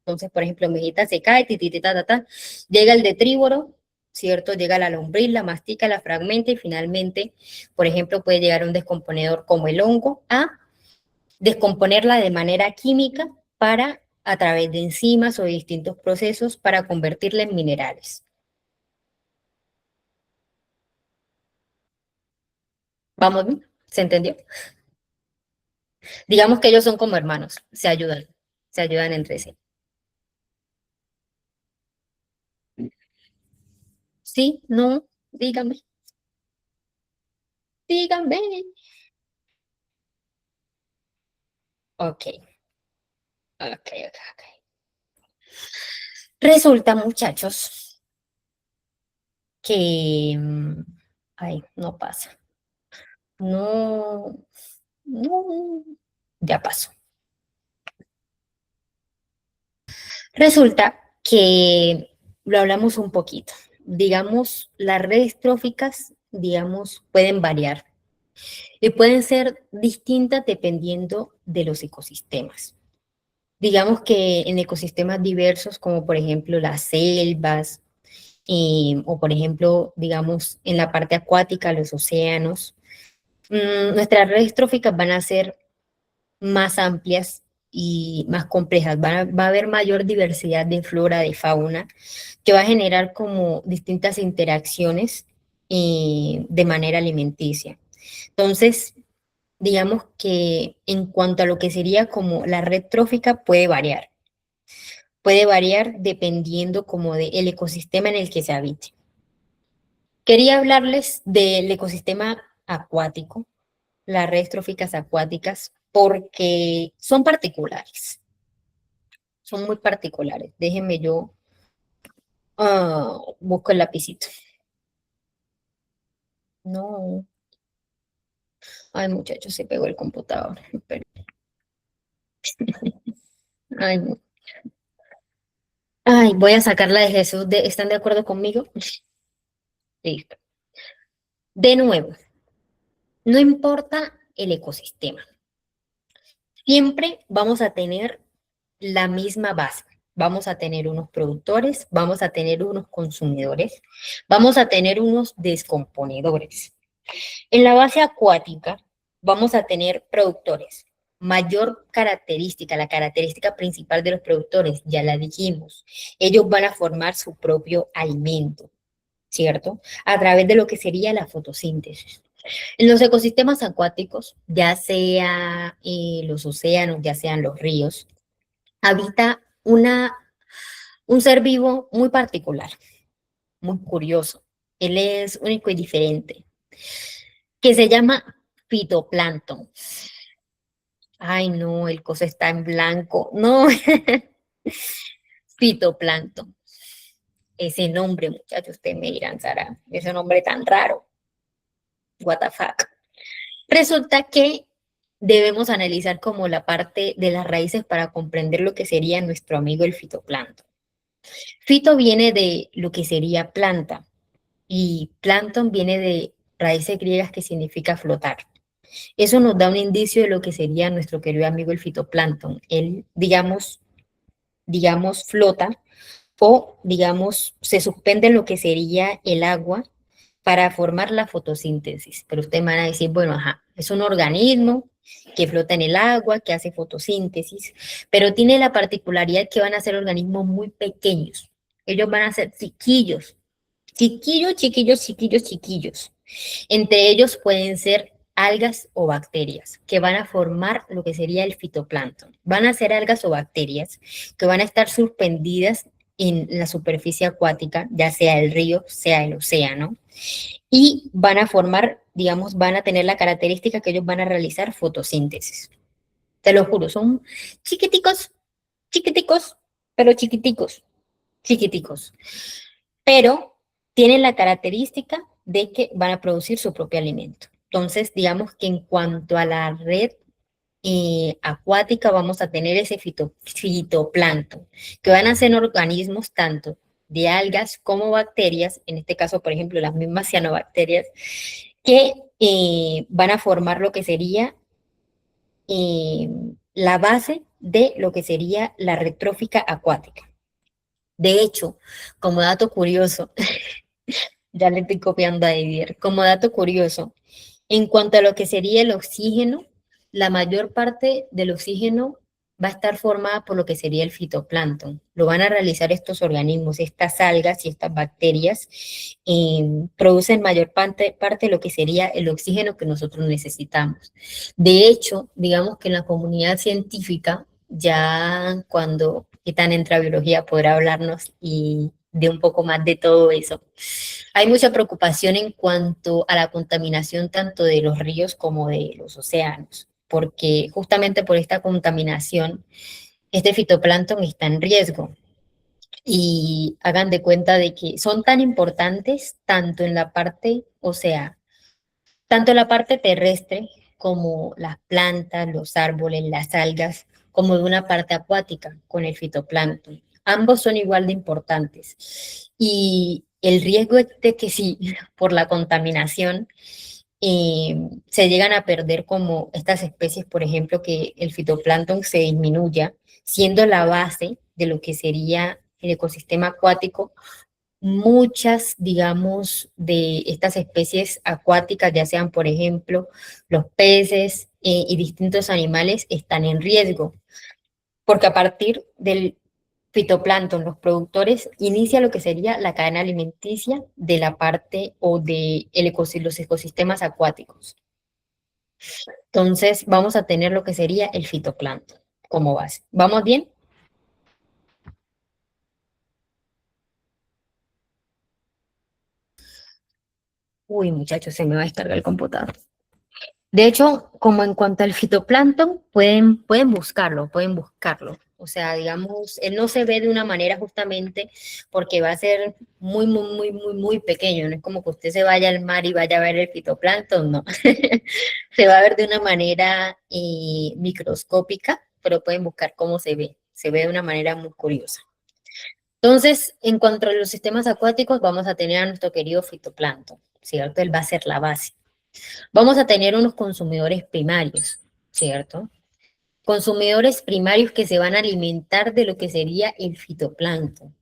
Entonces, por ejemplo, mi hojita se cae, llega el detríboro, ¿cierto? Llega la lombriz, la mastica, la fragmenta y finalmente, por ejemplo, puede llegar un descomponedor como el hongo a descomponerla de manera química para, a través de enzimas o de distintos procesos, para convertirla en minerales. ¿Vamos bien? ¿Se entendió? Digamos que ellos son como hermanos, se ayudan entre sí. ¿Sí? ¿No? Dígame, dígame. Ok, ok. Resulta, muchachos, que... ay, no pasa. No, no, ya pasó. Resulta que lo hablamos un poquito. Digamos, las redes tróficas, digamos, pueden variar y pueden ser distintas dependiendo de los ecosistemas. Digamos que en ecosistemas diversos, como por ejemplo las selvas, o por ejemplo, digamos, en la parte acuática, los océanos, nuestras redes tróficas van a ser más amplias y más complejas. Va a haber mayor diversidad de flora, de fauna, que va a generar como distintas interacciones de manera alimenticia. Entonces, digamos que en cuanto a lo que sería como la red trófica puede variar. Puede variar dependiendo como del ecosistema en el que se habite. Quería hablarles del ecosistema acuático, las redes tróficas acuáticas, porque son particulares, son muy particulares. Déjenme yo busco el lapicito. No, ay muchachos, se pegó el computador. Esperen. Ay, no. Ay, voy a sacarla de Jesús. ¿Están de acuerdo conmigo? Listo. De nuevo, no importa el ecosistema. Siempre vamos a tener la misma base. Vamos a tener unos productores, vamos a tener unos consumidores, vamos a tener unos descomponedores. En la base acuática vamos a tener productores. Mayor característica, la característica principal de los productores, ya la dijimos, ellos van a formar su propio alimento, ¿cierto? A través de lo que sería la fotosíntesis. En los ecosistemas acuáticos, ya sea los océanos, ya sean los ríos, habita un ser vivo muy particular, muy curioso. Él es único y diferente, que se llama fitoplancton. Ay, no, el coso está en blanco. No, fitoplancton. Ese nombre, muchachos, ustedes me dirán, Sara, ese nombre tan raro. What the fuck. Resulta que debemos analizar como la parte de las raíces para comprender lo que sería nuestro amigo el fitoplancton. Fito viene de lo que sería planta y plancton viene de raíces griegas que significa flotar. Eso nos da un indicio de lo que sería nuestro querido amigo el fitoplancton. Él, digamos, flota o, digamos, se suspende en lo que sería el agua para formar la fotosíntesis. Pero ustedes van a decir, bueno, ajá, es un organismo que flota en el agua, que hace fotosíntesis, pero tiene la particularidad que van a ser organismos muy pequeños. Ellos van a ser chiquillos, chiquillos. Entre ellos pueden ser algas o bacterias que van a formar lo que sería el fitoplancton. Van a ser algas o bacterias que van a estar suspendidas en la superficie acuática, ya sea el río, sea el océano, y van a formar, digamos, van a tener la característica que ellos van a realizar fotosíntesis. Te lo juro, son chiquiticos, chiquiticos, pero chiquiticos, chiquiticos. Pero tienen la característica de que van a producir su propio alimento. Entonces, digamos que en cuanto a la red acuática, vamos a tener ese fitoplancton, que van a ser organismos tanto de algas como bacterias, en este caso, por ejemplo, las mismas cianobacterias, que van a formar lo que sería la base de lo que sería la red trófica acuática. De hecho, como dato curioso, ya le estoy copiando a Didier, como dato curioso, en cuanto a lo que sería el oxígeno, la mayor parte del oxígeno va a estar formada por lo que sería el fitoplancton. Lo van a realizar estos organismos, estas algas y estas bacterias, producen mayor parte de lo que sería el oxígeno que nosotros necesitamos. De hecho, digamos que en la comunidad científica, ya cuando Ethan entra a biología podrá hablarnos y de un poco más de todo eso. Hay mucha preocupación en cuanto a la contaminación tanto de los ríos como de los océanos, porque justamente por esta contaminación, este fitoplancton está en riesgo. Y hagan de cuenta de que son tan importantes tanto en la parte, o sea, tanto en la parte terrestre como las plantas, los árboles, las algas, como de una parte acuática con el fitoplancton. Ambos son igual de importantes. Y el riesgo es de que si por la contaminación se llegan a perder como estas especies, por ejemplo, que el fitoplancton se disminuya, siendo la base de lo que sería el ecosistema acuático, muchas, digamos, de estas especies acuáticas, ya sean, por ejemplo, los peces y distintos animales, están en riesgo, porque a partir del fitoplancton, los productores, inicia lo que sería la cadena alimenticia de la parte o de los ecosistemas acuáticos. Entonces, vamos a tener lo que sería el fitoplancton como base. ¿Vamos bien? Uy, muchachos, se me va a descargar el computador. De hecho, como en cuanto al fitoplancton, pueden buscarlo, pueden buscarlo. O sea, digamos, él no se ve de una manera justamente porque va a ser muy, muy, muy, muy, muy pequeño. No es como que usted se vaya al mar y vaya a ver el fitoplancton, no. Se va a ver de una manera microscópica, pero pueden buscar cómo se ve. Se ve de una manera muy curiosa. Entonces, en cuanto a los sistemas acuáticos, vamos a tener a nuestro querido fitoplancton, ¿cierto? Él va a ser la base. Vamos a tener unos consumidores primarios, ¿cierto? Consumidores primarios que se van a alimentar de lo que sería el fitoplancton.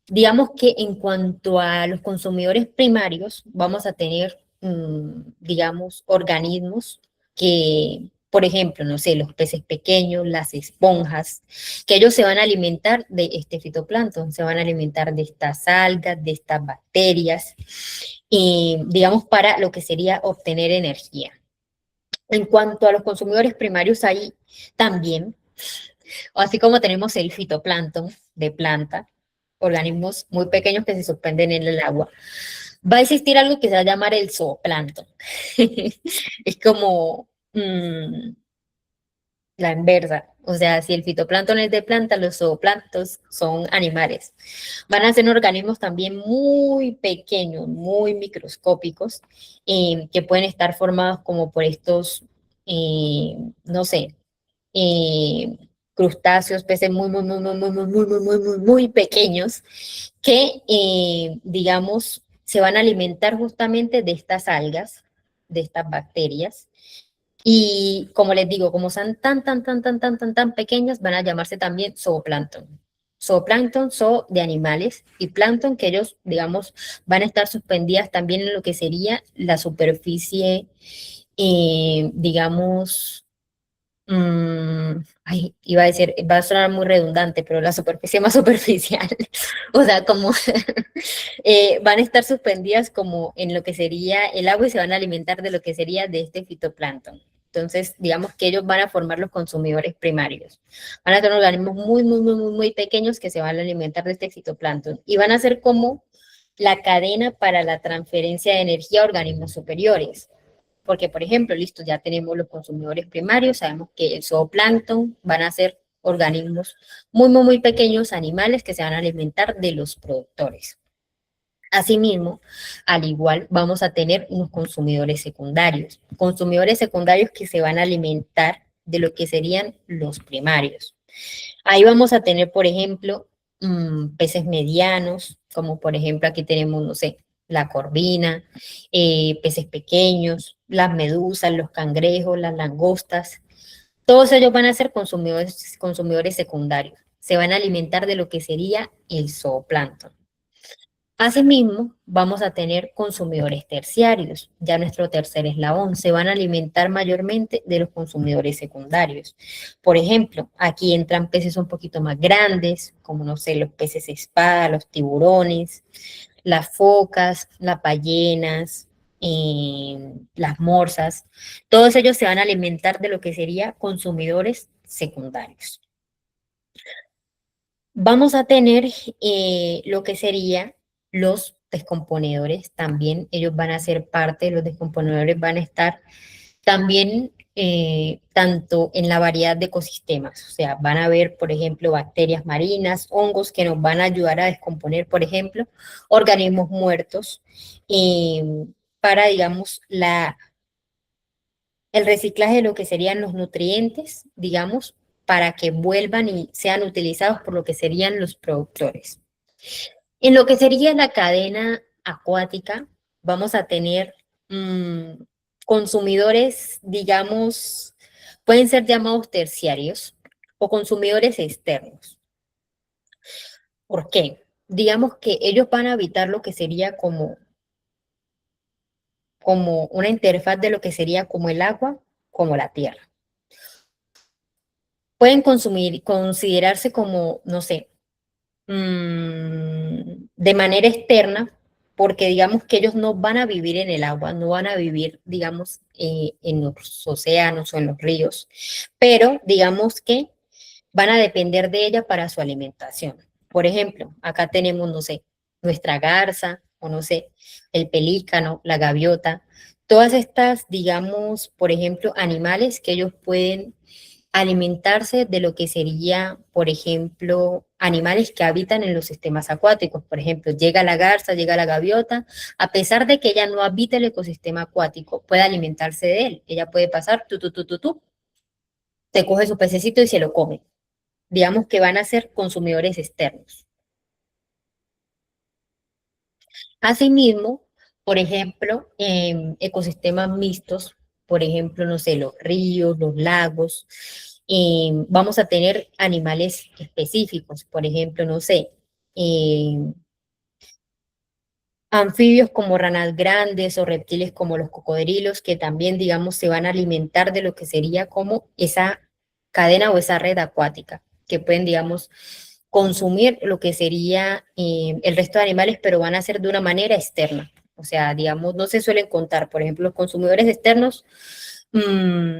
Digamos que en cuanto a los consumidores primarios, vamos a tener, digamos, organismos que, por ejemplo, no sé, los peces pequeños, las esponjas, que ellos se van a alimentar de este fitoplancton, se van a alimentar de estas algas, de estas bacterias, digamos, para lo que sería obtener energía. En cuanto a los consumidores primarios, ahí también, así como tenemos el fitoplancton de planta, organismos muy pequeños que se suspenden en el agua, va a existir algo que se va a llamar el zooplancton. Es como la inversa. O sea, si el fitoplancton es de planta, los zooplanctos son animales. Van a ser organismos también muy pequeños, muy microscópicos, que pueden estar formados como por estos, no sé, crustáceos, peces muy, muy, muy, muy, muy, muy, muy, muy, muy, muy, muy pequeños, que, digamos, se van a alimentar justamente de estas algas, de estas bacterias. Y como les digo, como son tan pequeñas, van a llamarse también zooplancton. Zooplancton, zoo de animales, y plancton que ellos, digamos, van a estar suspendidas también en lo que sería la superficie, digamos, iba a decir, va a sonar muy redundante, pero la superficie más superficial. O sea, como van a estar suspendidas como en lo que sería el agua y se van a alimentar de lo que sería de este fitoplancton. Entonces, digamos que ellos van a formar los consumidores primarios. Van a ser organismos muy pequeños que se van a alimentar de este fitoplancton y van a ser como la cadena para la transferencia de energía a organismos superiores. Porque, por ejemplo, listo, ya tenemos los consumidores primarios, sabemos que el zooplancton van a ser organismos muy pequeños, animales que se van a alimentar de los productores. Asimismo, al igual, vamos a tener unos consumidores secundarios que se van a alimentar de lo que serían los primarios. Ahí vamos a tener, por ejemplo, peces medianos, como por ejemplo aquí tenemos, no sé, la corvina, peces pequeños, las medusas, los cangrejos, las langostas. Todos ellos van a ser consumidores secundarios. Se van a alimentar de lo que sería el zooplancton. Asimismo, vamos a tener consumidores terciarios, ya nuestro tercer eslabón, se van a alimentar mayormente de los consumidores secundarios. Por ejemplo, aquí entran peces un poquito más grandes, como no sé, los peces espada, los tiburones, las focas, las ballenas, las morsas. Todos ellos se van a alimentar de lo que sería consumidores secundarios. Vamos a tener lo que sería los descomponedores también, ellos van a ser parte, los descomponedores van a estar también tanto en la variedad de ecosistemas, o sea, van a haber, por ejemplo, bacterias marinas, hongos que nos van a ayudar a descomponer, por ejemplo, organismos muertos para, digamos, el reciclaje de lo que serían los nutrientes, digamos, para que vuelvan y sean utilizados por lo que serían los productores. En lo que sería la cadena acuática, vamos a tener consumidores, digamos, pueden ser llamados terciarios o consumidores externos. ¿Por qué? Digamos que ellos van a habitar lo que sería como una interfaz de lo que sería como el agua, como la tierra. Pueden considerarse como, no sé, de manera externa, porque digamos que ellos no van a vivir en el agua, no van a vivir, digamos, en los océanos o en los ríos, pero digamos que van a depender de ella para su alimentación. Por ejemplo, acá tenemos, no sé, nuestra garza, o no sé, el pelícano, la gaviota, todas estas, digamos, por ejemplo, animales que ellos pueden alimentarse de lo que sería, por ejemplo, animales que habitan en los sistemas acuáticos. Por ejemplo, llega la garza, llega la gaviota, a pesar de que ella no habita el ecosistema acuático, puede alimentarse de él. Ella puede pasar, te coge su pececito y se lo come. Digamos que van a ser consumidores externos. Asimismo, por ejemplo, en ecosistemas mixtos, por ejemplo, no sé, los ríos, los lagos, vamos a tener animales específicos, por ejemplo, no sé, anfibios como ranas grandes o reptiles como los cocodrilos, que también, digamos, se van a alimentar de lo que sería como esa cadena o esa red acuática, que pueden, digamos, consumir lo que sería el resto de animales, pero van a ser de una manera externa. O sea, digamos, no se suelen contar. Por ejemplo, los consumidores externos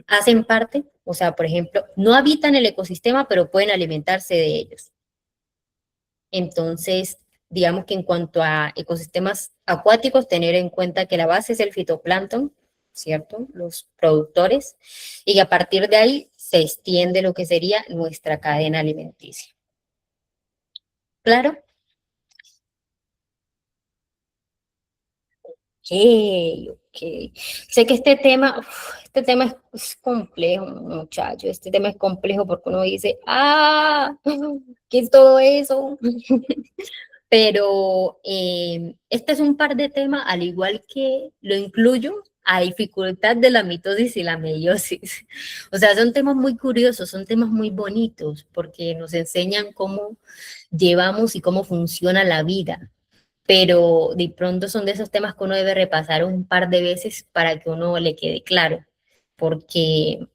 hacen parte, o sea, por ejemplo, no habitan el ecosistema, pero pueden alimentarse de ellos. Entonces, digamos que en cuanto a ecosistemas acuáticos, tener en cuenta que la base es el fitoplancton, ¿cierto? Los productores, y que a partir de ahí se extiende lo que sería nuestra cadena alimenticia. ¿Claro? Ok. Sé que este tema es complejo, muchachos. Este tema es complejo porque uno dice, ¿qué es todo eso? Pero este es un par de temas, al igual que lo incluyo a dificultad de la mitosis y la meiosis. O sea, son temas muy curiosos, son temas muy bonitos, porque nos enseñan cómo llevamos y cómo funciona la vida. Pero de pronto son de esos temas que uno debe repasar un par de veces para que uno le quede claro, porque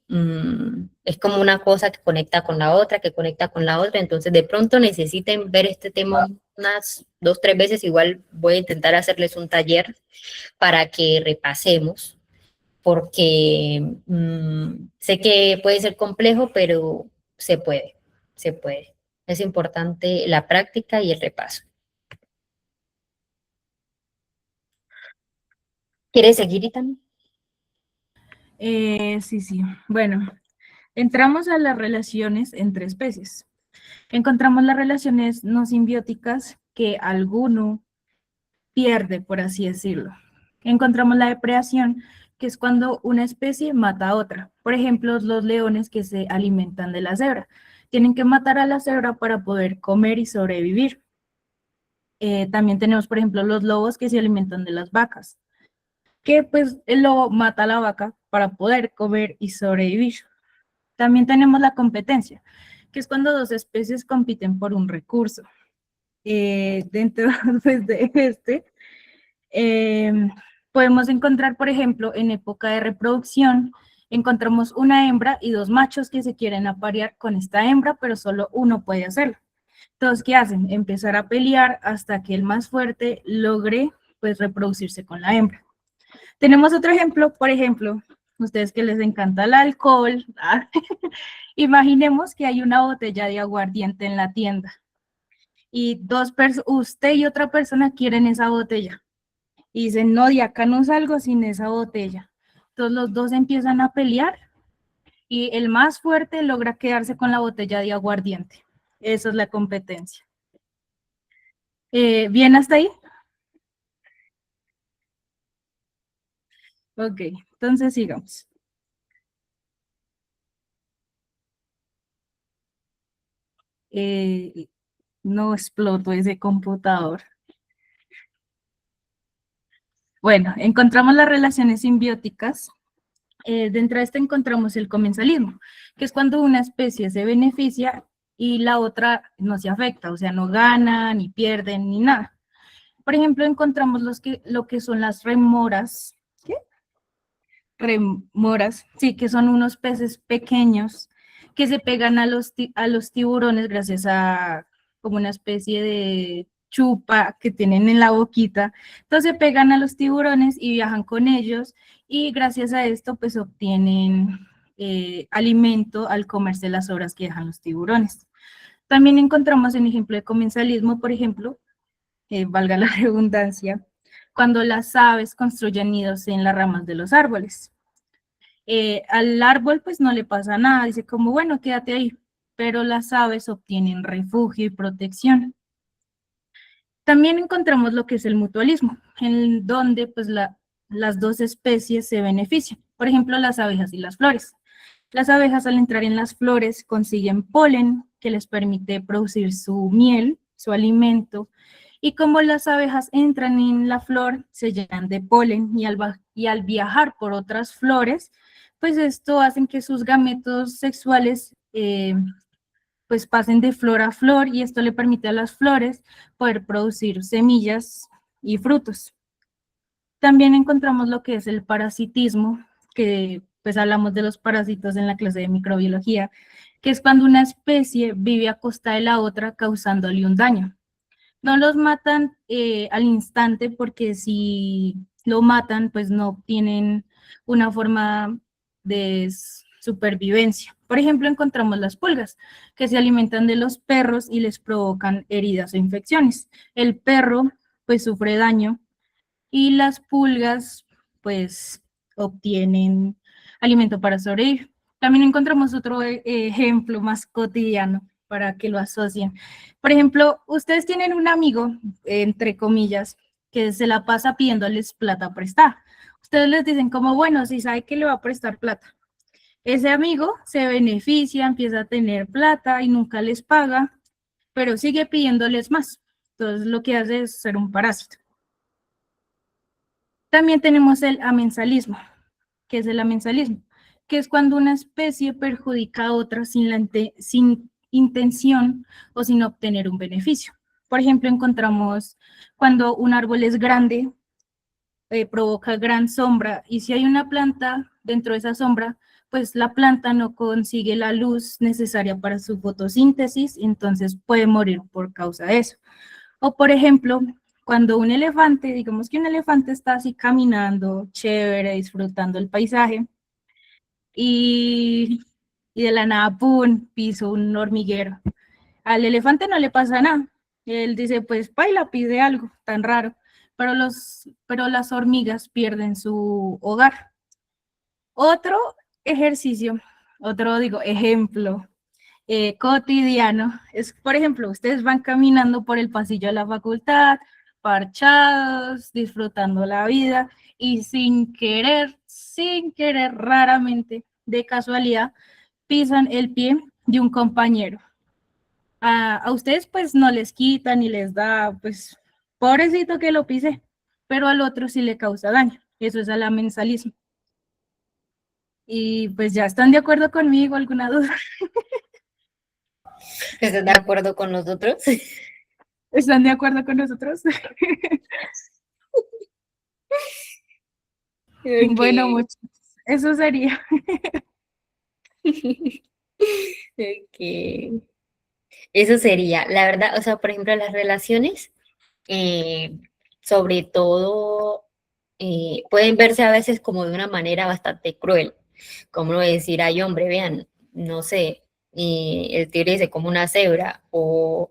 es como una cosa que conecta con la otra, que conecta con la otra, entonces de pronto necesiten ver este tema unas 2, 3 veces, igual voy a intentar hacerles un taller para que repasemos porque sé que puede ser complejo, pero se puede, se puede. Es importante la práctica y el repaso. ¿Quieres seguir, Itami? Sí, sí. Bueno, entramos a las relaciones entre especies. Encontramos las relaciones no simbióticas que alguno pierde, por así decirlo. Encontramos la depredación, que es cuando una especie mata a otra. Por ejemplo, los leones que se alimentan de la cebra. Tienen que matar a la cebra para poder comer y sobrevivir. También tenemos, por ejemplo, los lobos que se alimentan de las vacas, que pues el lobo mata a la vaca para poder comer y sobrevivir. También tenemos la competencia, que es cuando dos especies compiten por un recurso. Dentro pues, de podemos encontrar, por ejemplo, en época de reproducción, encontramos una hembra y dos machos que se quieren aparear con esta hembra, pero solo uno puede hacerlo. Entonces, ¿qué hacen? Empezar a pelear hasta que el más fuerte logre, pues, reproducirse con la hembra. Tenemos otro ejemplo, por ejemplo, ustedes que les encanta el alcohol, imaginemos que hay una botella de aguardiente en la tienda y usted y otra persona quieren esa botella y dicen, no, de acá no salgo sin esa botella. Entonces los dos empiezan a pelear y el más fuerte logra quedarse con la botella de aguardiente. Esa es la competencia. ¿Bien hasta ahí? Ok, entonces sigamos. No exploto ese computador. Bueno, encontramos las relaciones simbióticas. Dentro de esto encontramos el comensalismo, que es cuando una especie se beneficia y la otra no se afecta, o sea, no gana, ni pierden, ni nada. Por ejemplo, encontramos lo que son las remoras. ¿Qué? Remoras, sí, que son unos peces pequeños que se pegan a los tiburones gracias a como una especie de chupa que tienen en la boquita. Entonces se pegan a los tiburones y viajan con ellos y gracias a esto pues obtienen alimento al comerse las sobras que dejan los tiburones. También encontramos un ejemplo de comensalismo, por ejemplo, valga la redundancia, cuando las aves construyen nidos en las ramas de los árboles. Al árbol pues no le pasa nada, dice como bueno, quédate ahí, pero las aves obtienen refugio y protección. También encontramos lo que es el mutualismo, en donde pues las dos especies se benefician, por ejemplo las abejas y las flores. Las abejas al entrar en las flores consiguen polen que les permite producir su miel, su alimento, y como las abejas entran en la flor, se llenan de polen y al viajar por otras flores, pues esto hace que sus gametos sexuales pues pasen de flor a flor y esto le permite a las flores poder producir semillas y frutos. También encontramos lo que es el parasitismo, que pues hablamos de los parásitos en la clase de microbiología, que es cuando una especie vive a costa de la otra causándole un daño. No los matan al instante porque si lo matan, pues no obtienen una forma de supervivencia. Por ejemplo, encontramos las pulgas, que se alimentan de los perros y les provocan heridas o infecciones. El perro, pues, sufre daño y las pulgas, pues, obtienen alimento para sobrevivir. También encontramos otro ejemplo más cotidiano para que lo asocien. Por ejemplo, ustedes tienen un amigo, entre comillas, que se la pasa pidiéndoles plata prestada. Ustedes les dicen como, bueno, si sabe que le va a prestar plata. Ese amigo se beneficia, empieza a tener plata y nunca les paga, pero sigue pidiéndoles más. Entonces lo que hace es ser un parásito. También tenemos el amensalismo. ¿Qué es el amensalismo? Que es cuando una especie perjudica a otra sin intención o sin obtener un beneficio. Por ejemplo, encontramos cuando un árbol es grande, provoca gran sombra y si hay una planta dentro de esa sombra, pues la planta no consigue la luz necesaria para su fotosíntesis, entonces puede morir por causa de eso. O por ejemplo, cuando un elefante, digamos que un elefante está así caminando, chévere, disfrutando el paisaje, y, y de la nada, ¡pum!, piso un hormiguero. Al elefante no le pasa nada. Él dice, pues, paila, pide algo tan raro. Pero las hormigas pierden su hogar. Otro ejercicio, ejemplo cotidiano, es, por ejemplo, ustedes van caminando por el pasillo de la facultad, parchados, disfrutando la vida, y sin querer, raramente, de casualidad, pisan el pie de un compañero. A ustedes pues no les quitan ni les da, pues, pobrecito que lo pise, pero al otro sí le causa daño. Eso es el amensalismo. Y pues ya están de acuerdo conmigo, ¿alguna duda? ¿Estás de acuerdo con nosotros? ¿Están de acuerdo con nosotros? Bueno, Ok. muchachos, eso sería. Ok. Eso sería, la verdad, o sea, por ejemplo, las relaciones, eh, sobre todo, pueden verse a veces como de una manera bastante cruel, como no decir, ay, hombre, vean, no sé, el tigre se come una cebra o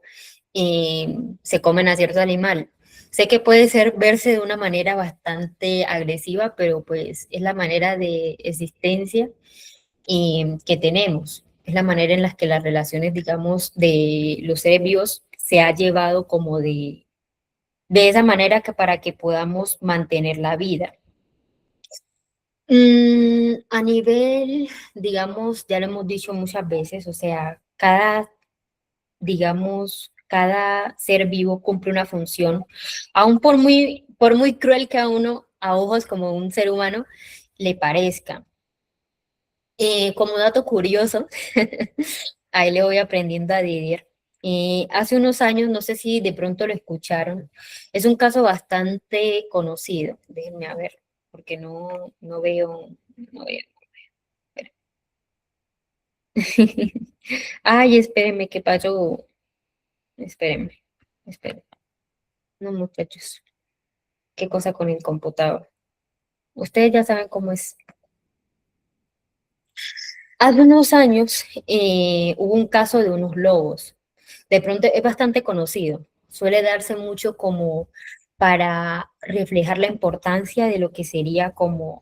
se comen a cierto animal. Sé que puede ser verse de una manera bastante agresiva, pero pues es la manera de existencia que tenemos. Es la manera en la que las relaciones, digamos, de los seres vivos se ha llevado como de esa manera que para que podamos mantener la vida. A nivel, digamos, ya lo hemos dicho muchas veces, o sea, digamos, cada ser vivo cumple una función, aun por muy cruel que a uno, a ojos como un ser humano, le parezca. Como dato curioso, ahí le voy aprendiendo a Didier. Hace unos años, no sé si de pronto lo escucharon, es un caso bastante conocido. Déjenme a ver, porque no veo, no veo. Ay, espérenme, ¿qué pasó? Espérenme, espérenme. No, muchachos, qué cosa con el computador. Ustedes ya saben cómo es. Hace unos años hubo un caso de unos lobos. De pronto es bastante conocido. Suele darse mucho como para reflejar la importancia de lo que sería como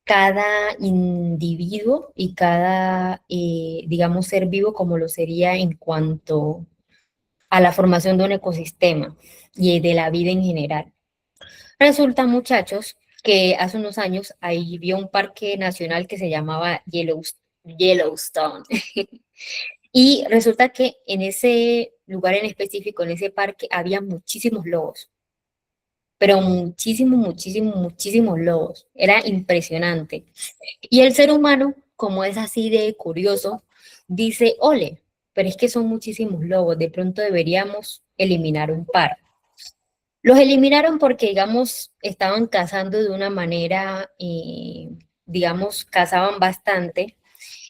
cada individuo y cada, digamos, ser vivo como lo sería en cuanto a la formación de un ecosistema y de la vida en general. Resulta, muchachos, que hace unos años ahí vio un parque nacional que se llamaba Yellowstone. Y resulta que en ese lugar en específico, en ese parque, había muchísimos lobos, pero muchísimos lobos. Era impresionante. Y el ser humano, como es así de curioso, dice, ole, pero es que son muchísimos lobos, de pronto deberíamos eliminar un par. Los eliminaron porque, digamos, estaban cazando de una manera, digamos, cazaban bastante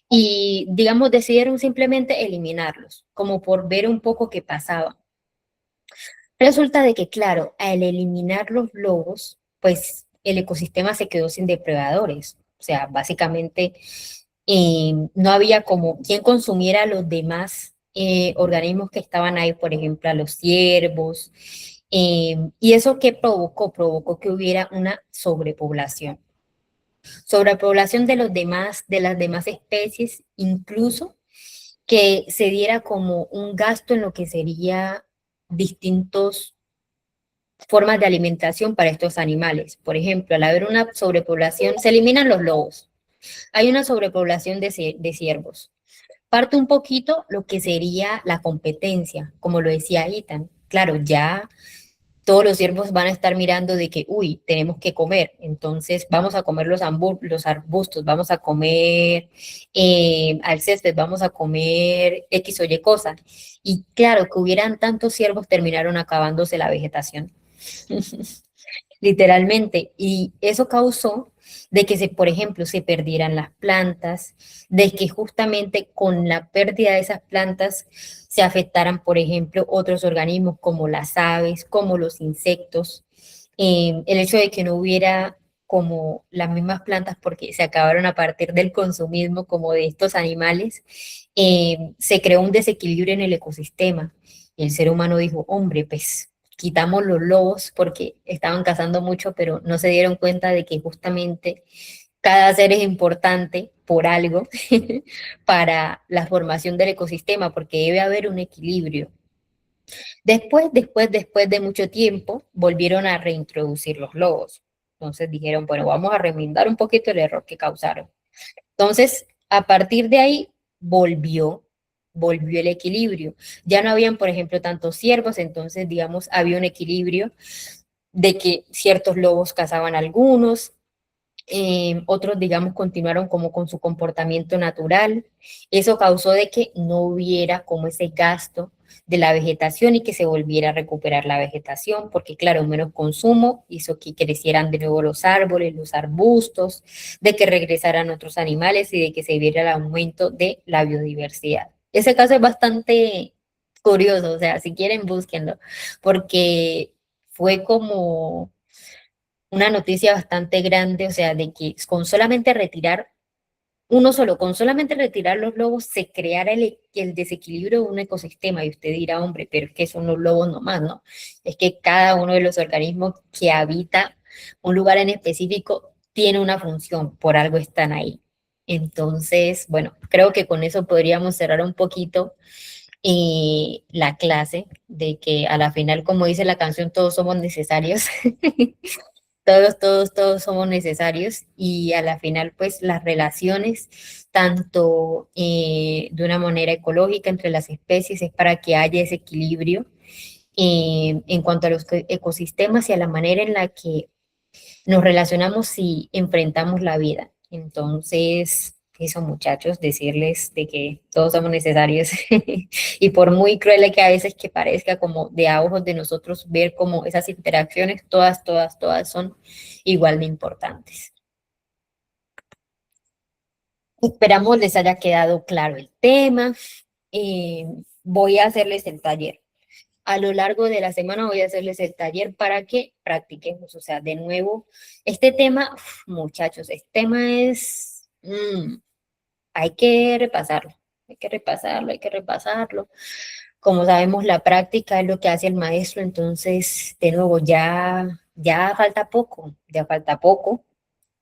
y, digamos, decidieron simplemente eliminarlos, como por ver un poco qué pasaba. Resulta de que, claro, al eliminar los lobos, pues el ecosistema se quedó sin depredadores. O sea, básicamente no había como quien consumiera los demás organismos que estaban ahí, por ejemplo, a los ciervos. ¿Y eso qué provocó? Provocó que hubiera una sobrepoblación. Sobrepoblación de las demás especies, incluso que se diera como un gasto en lo que sería distintos formas de alimentación para estos animales. Por ejemplo, al haber una sobrepoblación, se eliminan los lobos. Hay una sobrepoblación de ciervos. Parte un poquito lo que sería la competencia, como lo decía Ethan. Claro, ya todos los ciervos van a estar mirando de que, uy, tenemos que comer, entonces vamos a comer los arbustos, vamos a comer al césped, vamos a comer X o Y cosas. Y claro, que hubieran tantos ciervos terminaron acabándose la vegetación. literalmente. Y eso causó de que, por ejemplo, se perdieran las plantas, de que justamente con la pérdida de esas plantas se afectaran, por ejemplo, otros organismos como las aves, como los insectos. El hecho de que no hubiera como las mismas plantas porque se acabaron a partir del consumismo como de estos animales, se creó un desequilibrio en el ecosistema. Y el ser humano dijo, hombre, pues quitamos los lobos porque estaban cazando mucho, pero no se dieron cuenta de que justamente cada ser es importante por algo para la formación del ecosistema, porque debe haber un equilibrio. Después de mucho tiempo, volvieron a reintroducir los lobos. Entonces dijeron, bueno, vamos a remendar un poquito el error que causaron. Entonces, a partir de ahí, volvió el equilibrio. Ya no habían, por ejemplo, tantos ciervos, entonces, digamos, había un equilibrio de que ciertos lobos cazaban algunos, otros, digamos, continuaron como con su comportamiento natural. Eso causó de que no hubiera como ese gasto de la vegetación y que se volviera a recuperar la vegetación, porque claro, menos consumo hizo que crecieran de nuevo los árboles, los arbustos, de que regresaran otros animales y de que se viera el aumento de la biodiversidad. Ese caso es bastante curioso, o sea, si quieren búsquenlo, porque fue como una noticia bastante grande, o sea, de que con solamente retirar los lobos se creara el desequilibrio de un ecosistema. Y usted dirá, hombre, pero es que son los lobos nomás, ¿no? Es que cada uno de los organismos que habita un lugar en específico tiene una función, por algo están ahí. Entonces, bueno, creo que con eso podríamos cerrar un poquito la clase, de que a la final, como dice la canción, todos somos necesarios. Todos somos necesarios y a la final, pues las relaciones, tanto de una manera ecológica entre las especies, es para que haya ese equilibrio en cuanto a los ecosistemas y a la manera en la que nos relacionamos y enfrentamos la vida. Entonces, eso muchachos, decirles de que todos somos necesarios y por muy cruel que a veces que parezca como de a ojos de nosotros ver como esas interacciones, todas son igual de importantes. Esperamos les haya quedado claro el tema. Voy a hacerles el taller. A lo largo de la semana voy a hacerles el taller para que practiquemos. O sea, de nuevo, este tema, muchachos, este tema es, hay que repasarlo, hay que repasarlo. Como sabemos, la práctica es lo que hace el maestro, entonces, de nuevo, ya falta poco.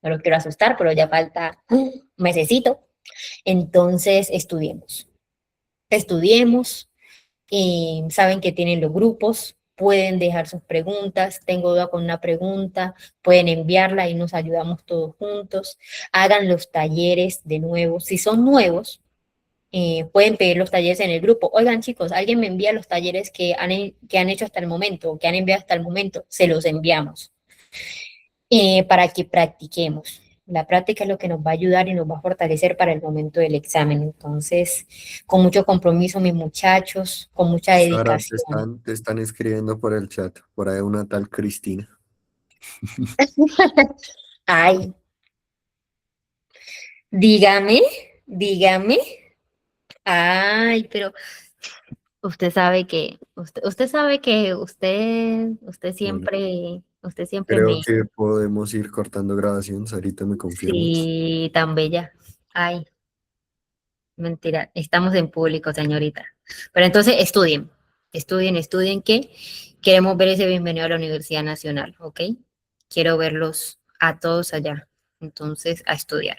No lo quiero asustar, pero ya falta un mesecito. Entonces, estudiemos. Saben que tienen los grupos, pueden dejar sus preguntas, tengo duda con una pregunta, pueden enviarla y nos ayudamos todos juntos. Hagan los talleres de nuevo, si son nuevos, pueden pedir los talleres en el grupo. Oigan chicos, alguien me envía los talleres que han hecho hasta el momento, o que han enviado hasta el momento, se los enviamos para que practiquemos. La práctica es lo que nos va a ayudar y nos va a fortalecer para el momento del examen. Entonces, con mucho compromiso, mis muchachos, con mucha Sara, dedicación. te están escribiendo por el chat, por ahí una tal Cristina. Ay, dígame, dígame. Ay, pero usted sabe que Bueno, usted siempre creo me, que podemos ir cortando grabación. Sarita, ¿me confirmas? sí, tan bella. Ay, mentira, estamos en público, señorita. Pero entonces estudien que queremos ver ese bienvenido a la Universidad Nacional, ¿ok? Quiero verlos a todos allá. Entonces, a estudiar.